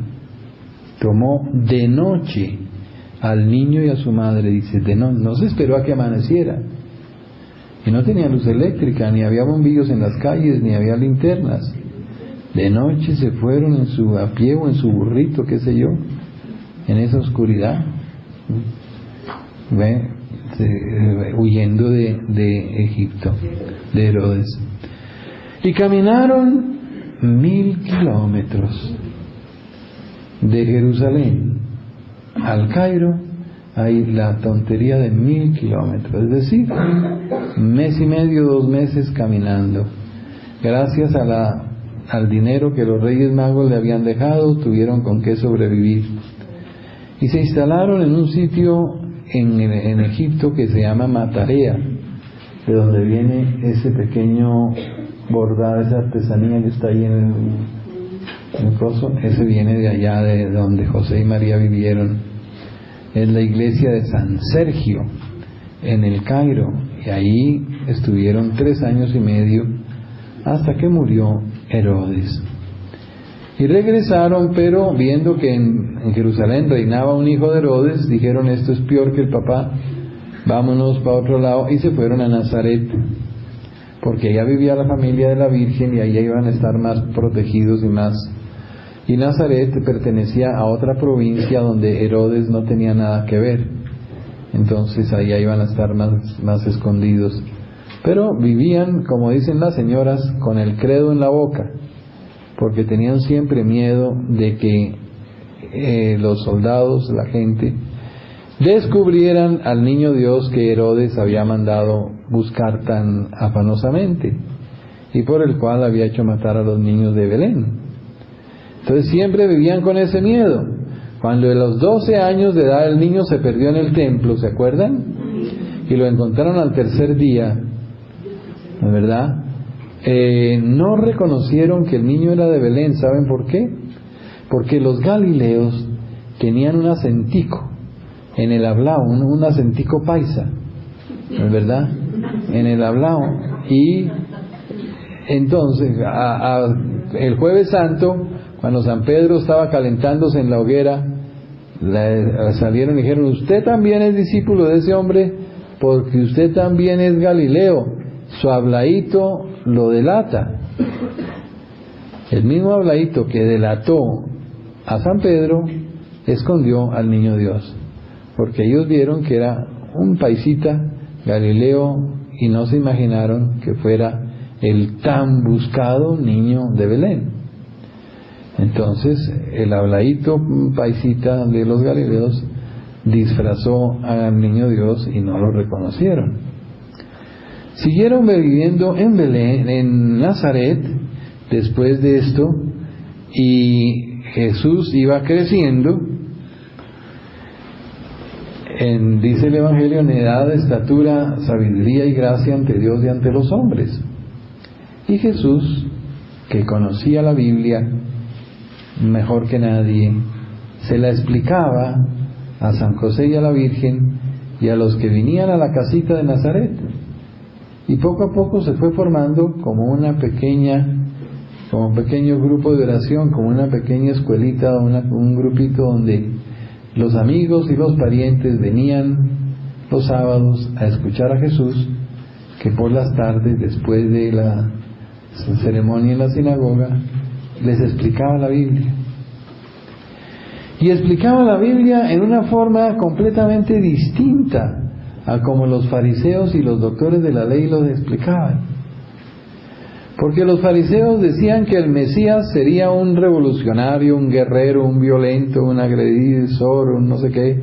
Tomó de noche al niño y a su madre, dice, no se esperó a que amaneciera. Y no tenía luz eléctrica, ni había bombillos en las calles, ni había linternas. De noche se fueron a pie o en su burrito, qué sé yo, en esa oscuridad, huyendo de Egipto, de Herodes. Y caminaron 1000 kilómetros de Jerusalén al Cairo. Hay la tontería de 1000 kilómetros, es decir, 1 mes y medio, 2 meses caminando. Gracias al dinero que los Reyes Magos le habían dejado, tuvieron con qué sobrevivir. Y se instalaron en un sitio en Egipto que se llama Matarea, de donde viene ese pequeño bordado, esa artesanía que está ahí en el coso. Ese viene de allá, de donde José y María vivieron. Es la iglesia de San Sergio, en el Cairo. Y ahí estuvieron 3 años y medio, hasta que murió Herodes. Y regresaron, pero viendo que en Jerusalén reinaba un hijo de Herodes, dijeron, esto es peor que el papá, vámonos para otro lado, y se fueron a Nazaret, porque allá vivía la familia de la Virgen y allá iban a estar más protegidos y más. Y Nazaret pertenecía a otra provincia donde Herodes no tenía nada que ver, entonces allá iban a estar más escondidos. Pero vivían, como dicen las señoras, con el credo en la boca, porque tenían siempre miedo de que los soldados, la gente, descubrieran al niño Dios que Herodes había mandado buscar tan afanosamente, y por el cual había hecho matar a los niños de Belén. Entonces siempre vivían con ese miedo. Cuando a los 12 años de edad el niño se perdió en el templo, ¿se acuerdan? Y lo encontraron al 3er día, ¿no es verdad? No reconocieron que el niño era de Belén. ¿Saben por qué? Porque los galileos tenían un acentico en el hablado, un acentico paisa, ¿no es verdad? En el hablado. Y entonces el Jueves Santo, cuando San Pedro estaba calentándose en la hoguera, salieron y dijeron, usted también es discípulo de ese hombre, porque usted también es Galileo, su habladito lo delata. El mismo habladito que delató a San Pedro escondió al niño Dios, porque ellos vieron que era un paisita Galileo y no se imaginaron que fuera el tan buscado niño de Belén. Entonces el habladito paisita de los galileos disfrazó al niño Dios y no lo reconocieron. Siguieron viviendo en Belén, en Nazaret, después de esto, y Jesús iba creciendo, dice el Evangelio, en edad, estatura, sabiduría y gracia ante Dios y ante los hombres. Y Jesús, que conocía la Biblia mejor que nadie, se la explicaba a San José y a la Virgen y a los que venían a la casita de Nazaret. Y poco a poco se fue formando como un pequeño grupo de oración, como una pequeña escuelita, un grupito donde los amigos y los parientes venían los sábados a escuchar a Jesús, que por las tardes, después de la ceremonia en la sinagoga, les explicaba la Biblia. Y explicaba la Biblia en una forma completamente distinta a como los fariseos y los doctores de la ley los explicaban. Porque los fariseos decían que el Mesías sería un revolucionario, un guerrero, un violento, un agresor, un no sé qué,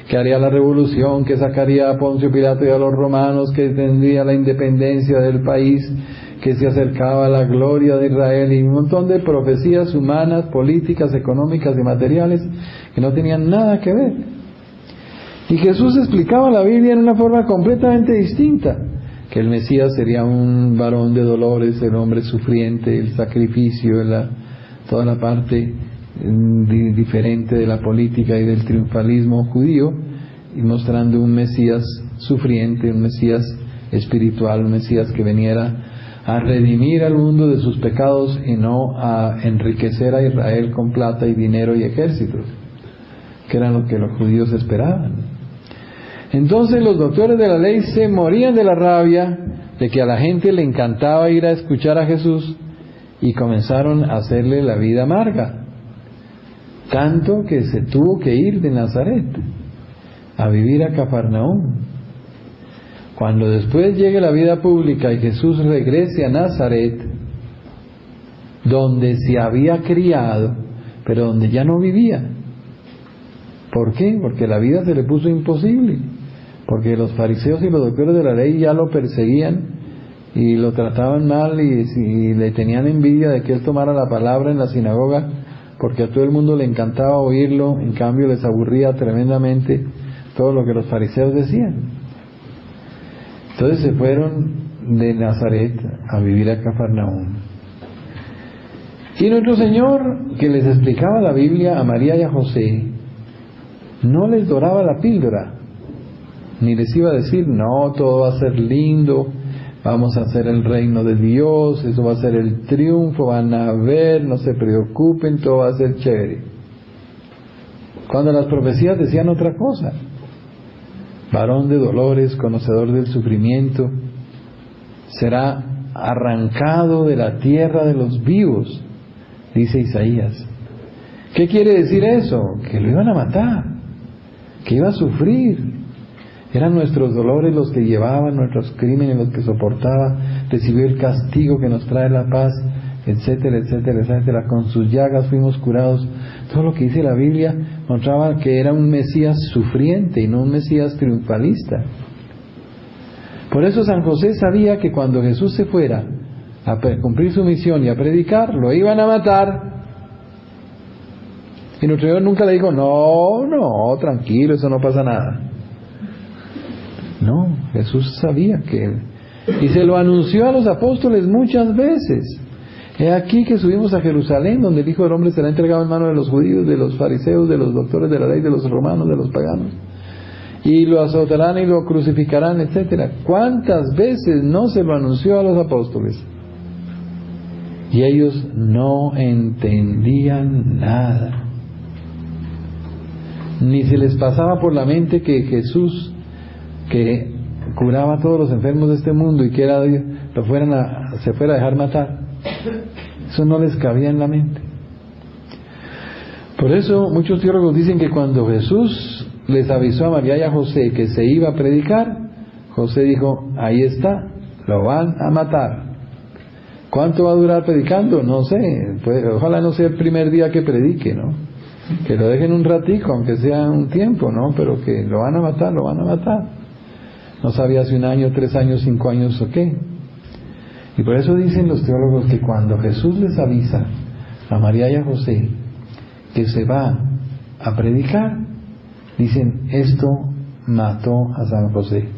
que haría la revolución, que sacaría a Poncio Pilato y a los romanos, que tendría la independencia del país, que se acercaba a la gloria de Israel, y un montón de profecías humanas, políticas, económicas y materiales que no tenían nada que ver. Y Jesús explicaba la Biblia en una forma completamente distinta, que el Mesías sería un varón de dolores, el hombre sufriente, el sacrificio, toda la parte diferente de la política y del triunfalismo judío, y mostrando un Mesías sufriente, un Mesías espiritual, un Mesías que viniera a redimir al mundo de sus pecados y no a enriquecer a Israel con plata y dinero y ejércitos, que era lo que los judíos esperaban. Entonces los doctores de la ley se morían de la rabia de que a la gente le encantaba ir a escuchar a Jesús, y comenzaron a hacerle la vida amarga, tanto que se tuvo que ir de Nazaret a vivir a Cafarnaúm. Cuando después llegue la vida pública y Jesús regrese a Nazaret, donde se había criado, pero donde ya no vivía. ¿Por qué? Porque la vida se le puso imposible, porque los fariseos y los doctores de la ley ya lo perseguían y lo trataban mal, y le tenían envidia de que él tomara la palabra en la sinagoga, porque a todo el mundo le encantaba oírlo. En cambio les aburría tremendamente todo lo que los fariseos decían. Entonces se fueron de Nazaret a vivir a Cafarnaúm. Y nuestro Señor, que les explicaba la Biblia a María y a José, no les doraba la píldora, ni les iba a decir, no, todo va a ser lindo, vamos a hacer el reino de Dios, eso va a ser el triunfo, van a ver, no se preocupen, todo va a ser chévere. Cuando las profecías decían otra cosa: varón de dolores, conocedor del sufrimiento, será arrancado de la tierra de los vivos, dice Isaías. ¿Qué quiere decir eso? Que lo iban a matar, que iba a sufrir. Eran nuestros dolores los que llevaban, nuestros crímenes los que soportaba, recibió el castigo que nos trae la paz, etcétera, etcétera, etcétera. Con sus llagas fuimos curados. Todo lo que dice la Biblia mostraba que era un Mesías sufriente y no un Mesías triunfalista. Por eso San José sabía que cuando Jesús se fuera a cumplir su misión y a predicar, lo iban a matar. Y nuestro Señor nunca le dijo, no, tranquilo, eso no pasa nada. No, Jesús sabía que y se lo anunció a los apóstoles muchas veces. He aquí que subimos a Jerusalén, donde el Hijo del Hombre será entregado en manos de los judíos, de los fariseos, de los doctores de la ley, de los romanos, de los paganos, y lo azotarán y lo crucificarán, etcétera. ¿Cuántas veces no se lo anunció a los apóstoles? Y ellos no entendían nada. Ni se les pasaba por la mente que Jesús, que curaba a todos los enfermos de este mundo y que era Dios, se fuera a dejar matar. Eso no les cabía en la mente. Por eso muchos teólogos dicen que cuando Jesús les avisó a María y a José que se iba a predicar, José dijo, ahí está, lo van a matar. ¿Cuánto va a durar predicando? No sé, pues, ojalá no sea el primer día que predique, ¿no? Que lo dejen un ratico, aunque sea un tiempo, ¿no? Pero que lo van a matar, lo van a matar. No sabía si 1 año, 3 años, 5 años o qué. Y por eso dicen los teólogos que cuando Jesús les avisa a María y a José que se va a predicar, dicen, esto mató a San José.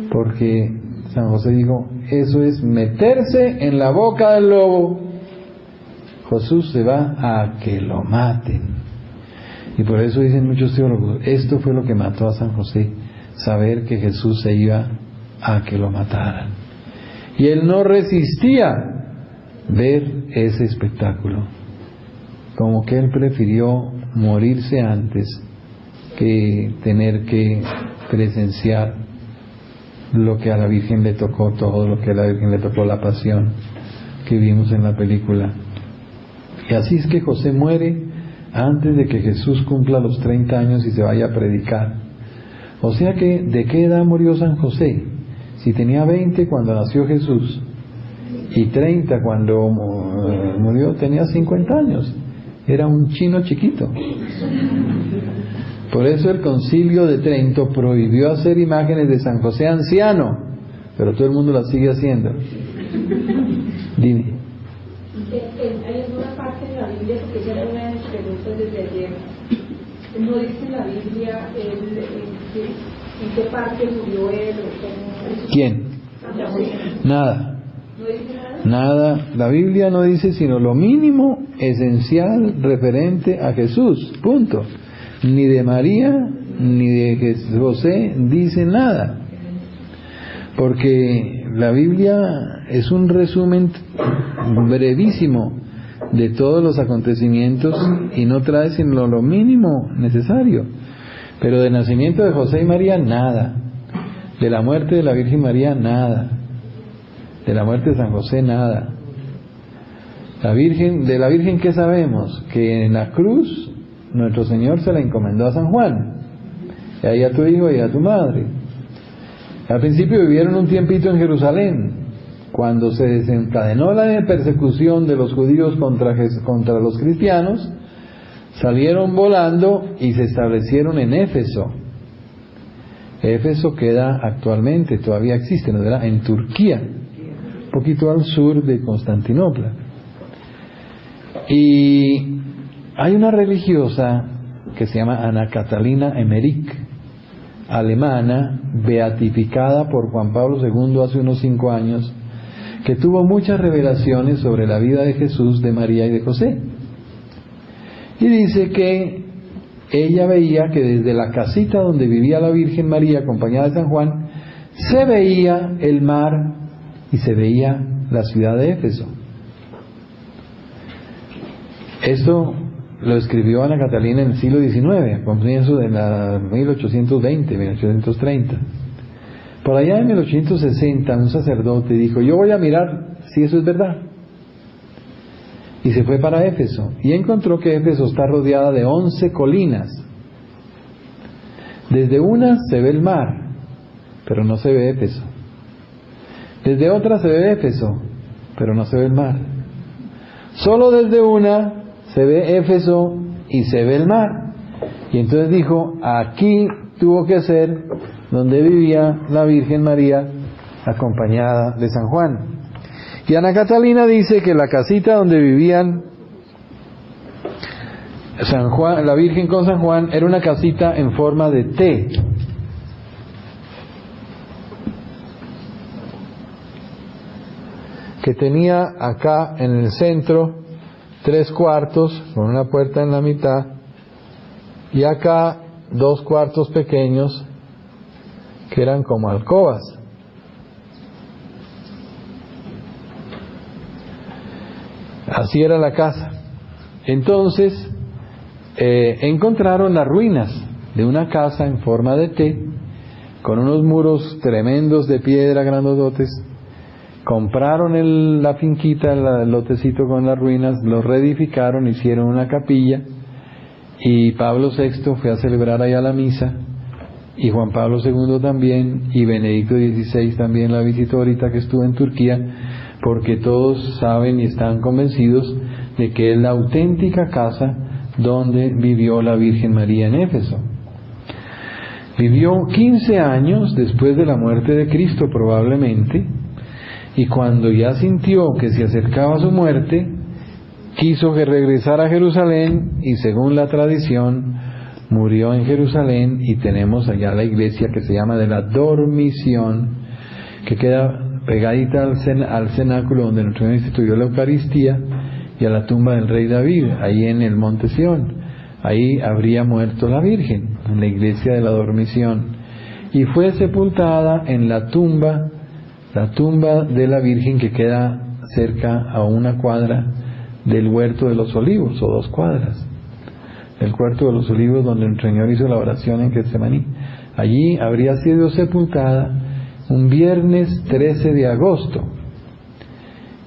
Porque San José dijo, eso es meterse en la boca del lobo. Jesús se va a que lo maten. Y por eso dicen muchos teólogos, esto fue lo que mató a San José, saber que Jesús se iba a que lo mataran. Y él no resistía ver ese espectáculo, como que él prefirió morirse antes que tener que presenciar lo que a la Virgen le tocó, todo lo que a la Virgen le tocó, la pasión que vimos en la película. Y así es que José muere antes de que Jesús cumpla los 30 años y se vaya a predicar. O sea que, ¿de qué edad murió San José? Si tenía 20 cuando nació Jesús y 30 cuando murió, tenía 50 años. Era un chino chiquito. Por eso el Concilio de Trento prohibió hacer imágenes de San José anciano, pero todo el mundo las sigue haciendo. Dime.
Hay alguna parte de la Biblia, porque ya una de mis preguntas desde ayer, no dice en la Biblia en qué parte murió él o cómo...
¿Quién? Nada.
¿No dice nada?
Nada. La Biblia no dice sino lo mínimo esencial referente a Jesús. Punto. Ni de María ni de José dice nada. Porque la Biblia es un resumen brevísimo de todos los acontecimientos y no trae sino lo mínimo necesario. Pero del nacimiento de José y María, nada. De la muerte de la Virgen María, nada. De la muerte de San José, nada. De la Virgen, ¿qué sabemos? Que en la cruz nuestro Señor se la encomendó a San Juan. Y ahí a tu hijo y a tu madre. Al principio vivieron un tiempito en Jerusalén. Cuando se desencadenó la persecución de los judíos contra los cristianos, salieron volando y se establecieron en Éfeso. Éfeso queda actualmente, todavía existe, ¿no? En Turquía, un poquito al sur de Constantinopla. Y hay una religiosa que se llama Ana Catalina Emmerich, alemana, beatificada por Juan Pablo II hace unos 5 años, que tuvo muchas revelaciones sobre la vida de Jesús, de María y de José. Y dice que ella veía que desde la casita donde vivía la Virgen María acompañada de San Juan, se veía el mar y se veía la ciudad de Éfeso. Esto lo escribió Ana Catalina en el siglo XIX, a comienzo de la 1820, 1830. Por allá en 1860 un sacerdote dijo: yo voy a mirar si eso es verdad. Y se fue para Éfeso y encontró que Éfeso está rodeada de 11 colinas. Desde una se ve el mar, pero no se ve Éfeso. Desde otra se ve Éfeso, pero no se ve el mar. Solo desde una se ve Éfeso y se ve el mar. Y entonces dijo: aquí tuvo que ser donde vivía la Virgen María acompañada de San Juan. Y Ana Catalina dice que la casita donde vivían San Juan, la Virgen con San Juan, era una casita en forma de T. Que tenía acá en el centro 3 cuartos con una puerta en la mitad y acá 2 cuartos pequeños que eran como alcobas. Así era la casa. Entonces encontraron las ruinas de una casa en forma de T con unos muros tremendos de piedra grandototes. Compraron la finquita, el lotecito con las ruinas, lo reedificaron, hicieron una capilla y Pablo VI fue a celebrar allá la misa y Juan Pablo II también y Benedicto XVI también la visitó ahorita que estuvo en Turquía, porque todos saben y están convencidos de que es la auténtica casa donde vivió la Virgen María en Éfeso. Vivió 15 años después de la muerte de Cristo probablemente, y cuando ya sintió que se acercaba su muerte, quiso que regresara a Jerusalén y según la tradición murió en Jerusalén, y tenemos allá la iglesia que se llama de la Dormición, que queda pegadita al cenáculo donde nuestro Señor instituyó la Eucaristía, y a la tumba del rey David, ahí en el monte Sión. Ahí habría muerto la Virgen, en la iglesia de la Dormición, y fue sepultada en la tumba de la Virgen, que queda cerca a 1 cuadra del Huerto de los Olivos, o 2 cuadras del Huerto de los Olivos, donde nuestro Señor hizo la oración en Getsemaní. Allí habría sido sepultada un viernes 13 de agosto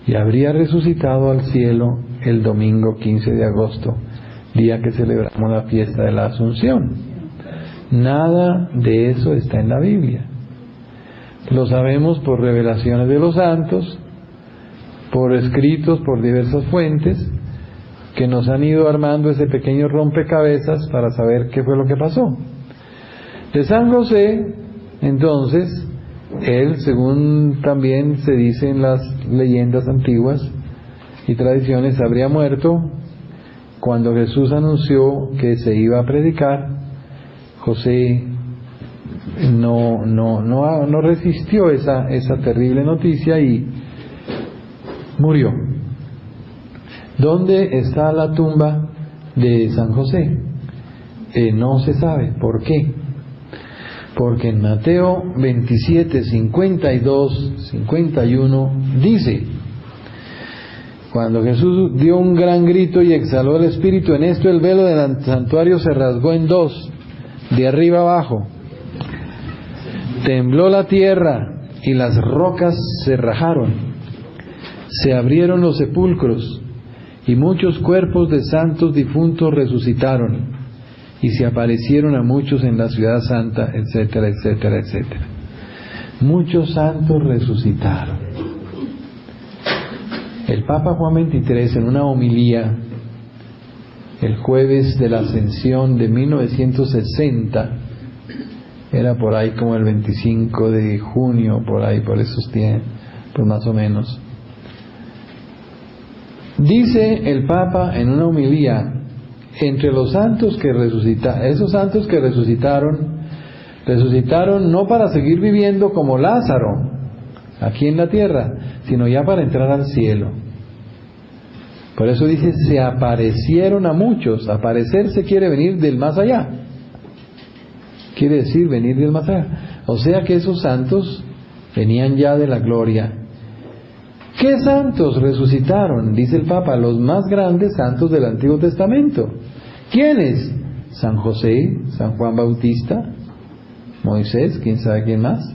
y habría resucitado al cielo el domingo 15 de agosto día que celebramos la fiesta de la Asunción. Nada de eso está en la Biblia. Lo sabemos por revelaciones de los santos, por escritos, por diversas fuentes, que nos han ido armando ese pequeño rompecabezas para saber qué fue lo que pasó. De San José, entonces, él, según también se dice en las leyendas antiguas y tradiciones, habría muerto cuando Jesús anunció que se iba a predicar. José no resistió esa terrible noticia y murió. ¿Dónde está la tumba de San José? No se sabe. ¿Por qué? Porque en Mateo 27, 52, 51 dice: cuando Jesús dio un gran grito y exhaló el espíritu, en esto el velo del santuario se rasgó en dos, de arriba abajo. Tembló la tierra y las rocas se rajaron. Se abrieron los sepulcros y muchos cuerpos de santos difuntos resucitaron y se aparecieron a muchos en la ciudad santa, etcétera, etcétera, etcétera. Muchos santos resucitaron. El Papa Juan XXIII, en una homilía el jueves de la Ascensión de 1960, era por ahí como el 25 de junio, por ahí, por esos tiempos, pues más o menos, dice el Papa en una homilía: entre los santos que resucitaron, esos santos que resucitaron no para seguir viviendo como Lázaro aquí en la tierra, sino ya para entrar al cielo. Por eso dice, se aparecieron a muchos. Aparecerse quiere venir del más allá. Quiere decir venir del más allá. O sea que esos santos venían ya de la gloria. ¿Qué santos resucitaron? Dice el Papa, los más grandes santos del Antiguo Testamento. ¿Quiénes? San José, San Juan Bautista, Moisés, quién sabe quién más.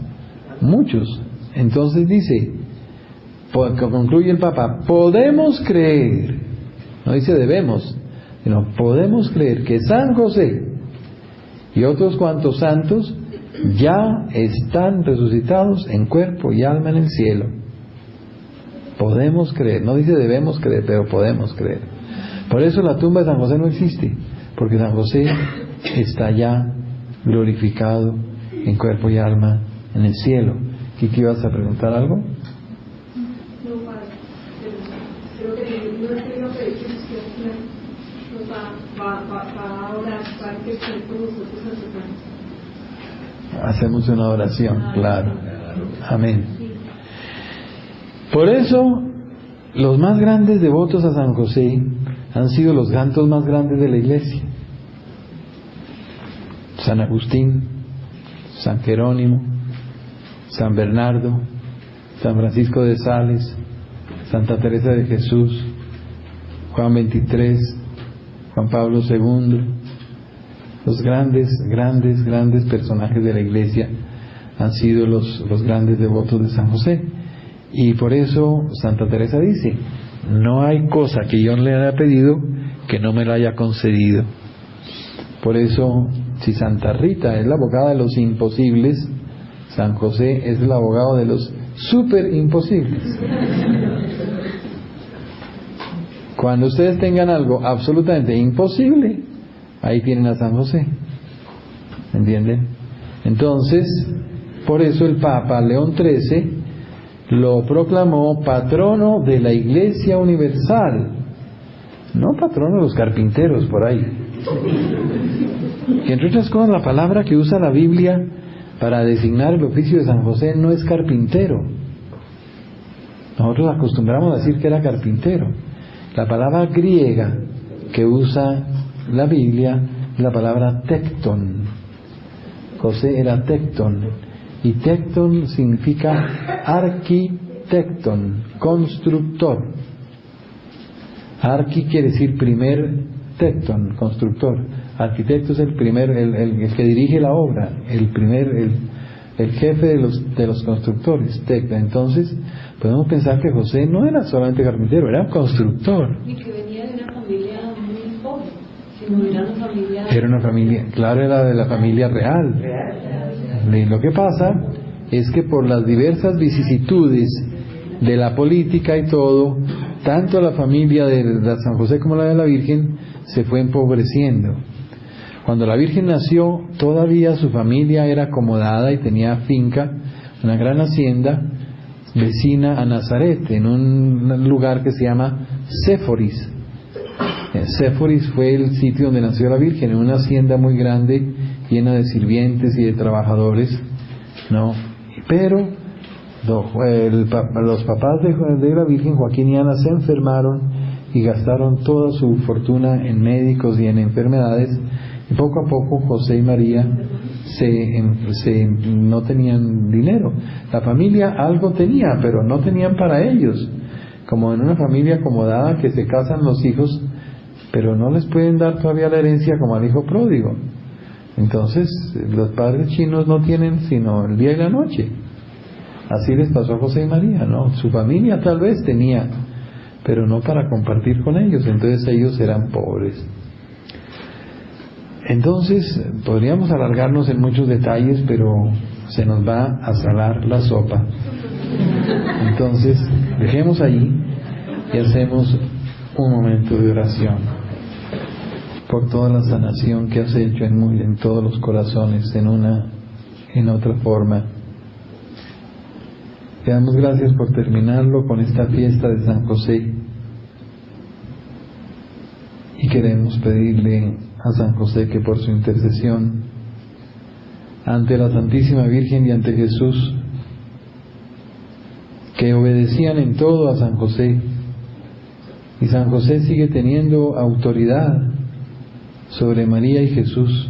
Muchos. Entonces dice, concluye el Papa, podemos creer, no dice debemos, sino podemos creer que San José y otros cuantos santos ya están resucitados en cuerpo y alma en el cielo. Podemos creer, no dice debemos creer, pero podemos creer. Por eso la tumba de San José no existe, porque San José está ya glorificado en cuerpo y alma en el cielo. ¿Kiki, vas a preguntar algo?
Creo que no es una predicción nos va a orar para que estén con nosotros aceptamos.
Hacemos una oración, claro. Amén. Por eso, los más grandes devotos a San José han sido los santos más grandes de la Iglesia. San Agustín, San Jerónimo, San Bernardo, San Francisco de Sales, Santa Teresa de Jesús, Juan XXIII, Juan Pablo II. Los grandes personajes de la Iglesia han sido los grandes devotos de San José. Y por eso Santa Teresa dice, no hay cosa que yo le haya pedido que no me la haya concedido. Por eso, si Santa Rita es la abogada de los imposibles, San José es el abogado de los súper imposibles. Cuando ustedes tengan algo absolutamente imposible, ahí tienen a San José. ¿Entienden? Entonces, por eso el Papa León XIII lo proclamó patrono de la Iglesia Universal, no patrono de los carpinteros por ahí. Que entre otras cosas, la palabra que usa la Biblia para designar el oficio de San José no es carpintero. Nosotros acostumbramos a decir que era carpintero. La palabra griega que usa la Biblia es la palabra tecton. José era tecton. Y tecton significa arquitecton, constructor. Arqui quiere decir primer, tecton, constructor. Arquitecto es el primer, el que dirige la obra, el jefe de los constructores, tecton. Entonces, podemos pensar que José no era solamente carpintero, era constructor.
Y que venía de una familia muy pobre.
Era una familia, claro, era de la familia real. Y lo que pasa es que por las diversas vicisitudes de la política y todo, tanto la familia de San José como la de la Virgen se fue empobreciendo. Cuando la Virgen nació, todavía su familia era acomodada y tenía finca, una gran hacienda vecina a Nazaret, en un lugar que se llama Séforis. Séforis fue el sitio donde nació la Virgen, en una hacienda muy grande, llena de sirvientes y de trabajadores, ¿no? Pero los papás de la Virgen, Joaquín y Ana, se enfermaron y gastaron toda su fortuna en médicos y en enfermedades, y poco a poco José y María no tenían dinero. La familia algo tenía, pero no tenían para ellos, como en una familia acomodada que se casan los hijos, pero no les pueden dar todavía la herencia como al hijo pródigo. Entonces los padres chinos no tienen sino el día y la noche. Así les pasó a José y María, ¿no? Su familia tal vez tenía, pero no para compartir con ellos, entonces ellos eran pobres. Entonces podríamos alargarnos en muchos detalles, pero se nos va a salar la sopa. Entonces dejemos ahí y hacemos un momento de oración por toda la sanación que has hecho en todos los corazones, en otra forma. Te damos gracias por terminarlo con esta fiesta de San José, y queremos pedirle a San José que por su intercesión ante la Santísima Virgen y ante Jesús, que obedecían en todo a San José, y San José sigue teniendo autoridad sobre María y Jesús,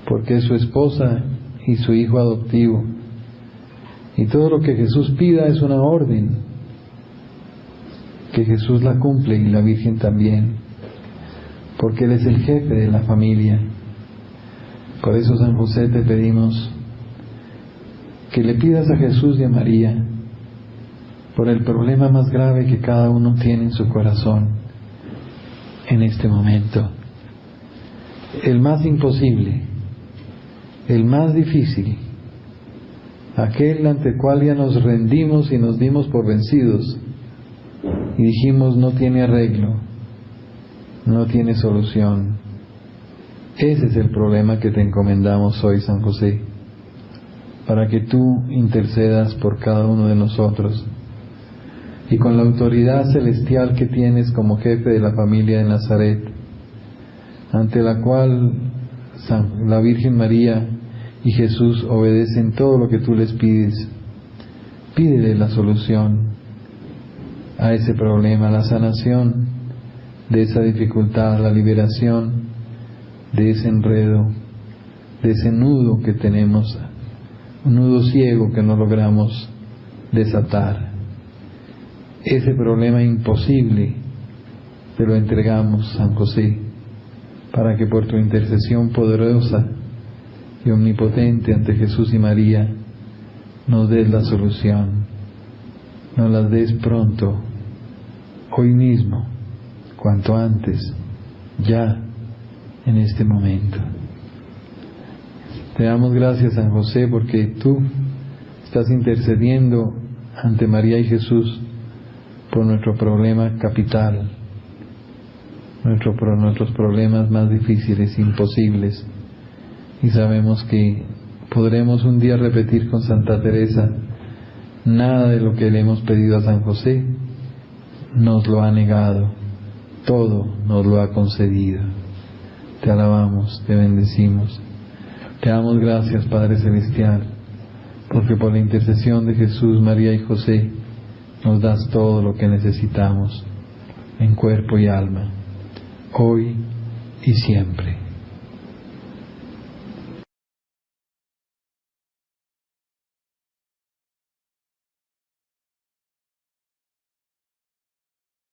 porque es su esposa y su hijo adoptivo, y todo lo que Jesús pida es una orden, que Jesús la cumple y la Virgen también, porque Él es el jefe de la familia. Por eso, San José, te pedimos que le pidas a Jesús y a María por el problema más grave que cada uno tiene en su corazón en este momento, el más imposible, el más difícil, aquel ante el cual ya nos rendimos y nos dimos por vencidos y dijimos no tiene arreglo, no tiene solución. Ese es el problema que te encomendamos hoy, San José, para que tú intercedas por cada uno de nosotros, y con la autoridad celestial que tienes como jefe de la familia de Nazaret, ante la cual la Virgen María y Jesús obedecen todo lo que tú les pides, pídele la solución a ese problema, la sanación de esa dificultad, la liberación de ese enredo, de ese nudo que tenemos, un nudo ciego que no logramos desatar. Ese problema imposible te lo entregamos, San José, para que por tu intercesión poderosa y omnipotente ante Jesús y María nos des la solución, nos las des pronto, hoy mismo, cuanto antes, ya, en este momento. Te damos gracias, San José, porque tú estás intercediendo ante María y Jesús por nuestro problema capital, nuestros problemas más difíciles, imposibles, y sabemos que podremos un día repetir con Santa Teresa: nada de lo que le hemos pedido a San José nos lo ha negado, todo nos lo ha concedido. Te alabamos, te bendecimos, te damos gracias, Padre Celestial, porque por la intercesión de Jesús, María y José nos das todo lo que necesitamos en cuerpo y alma, hoy y siempre.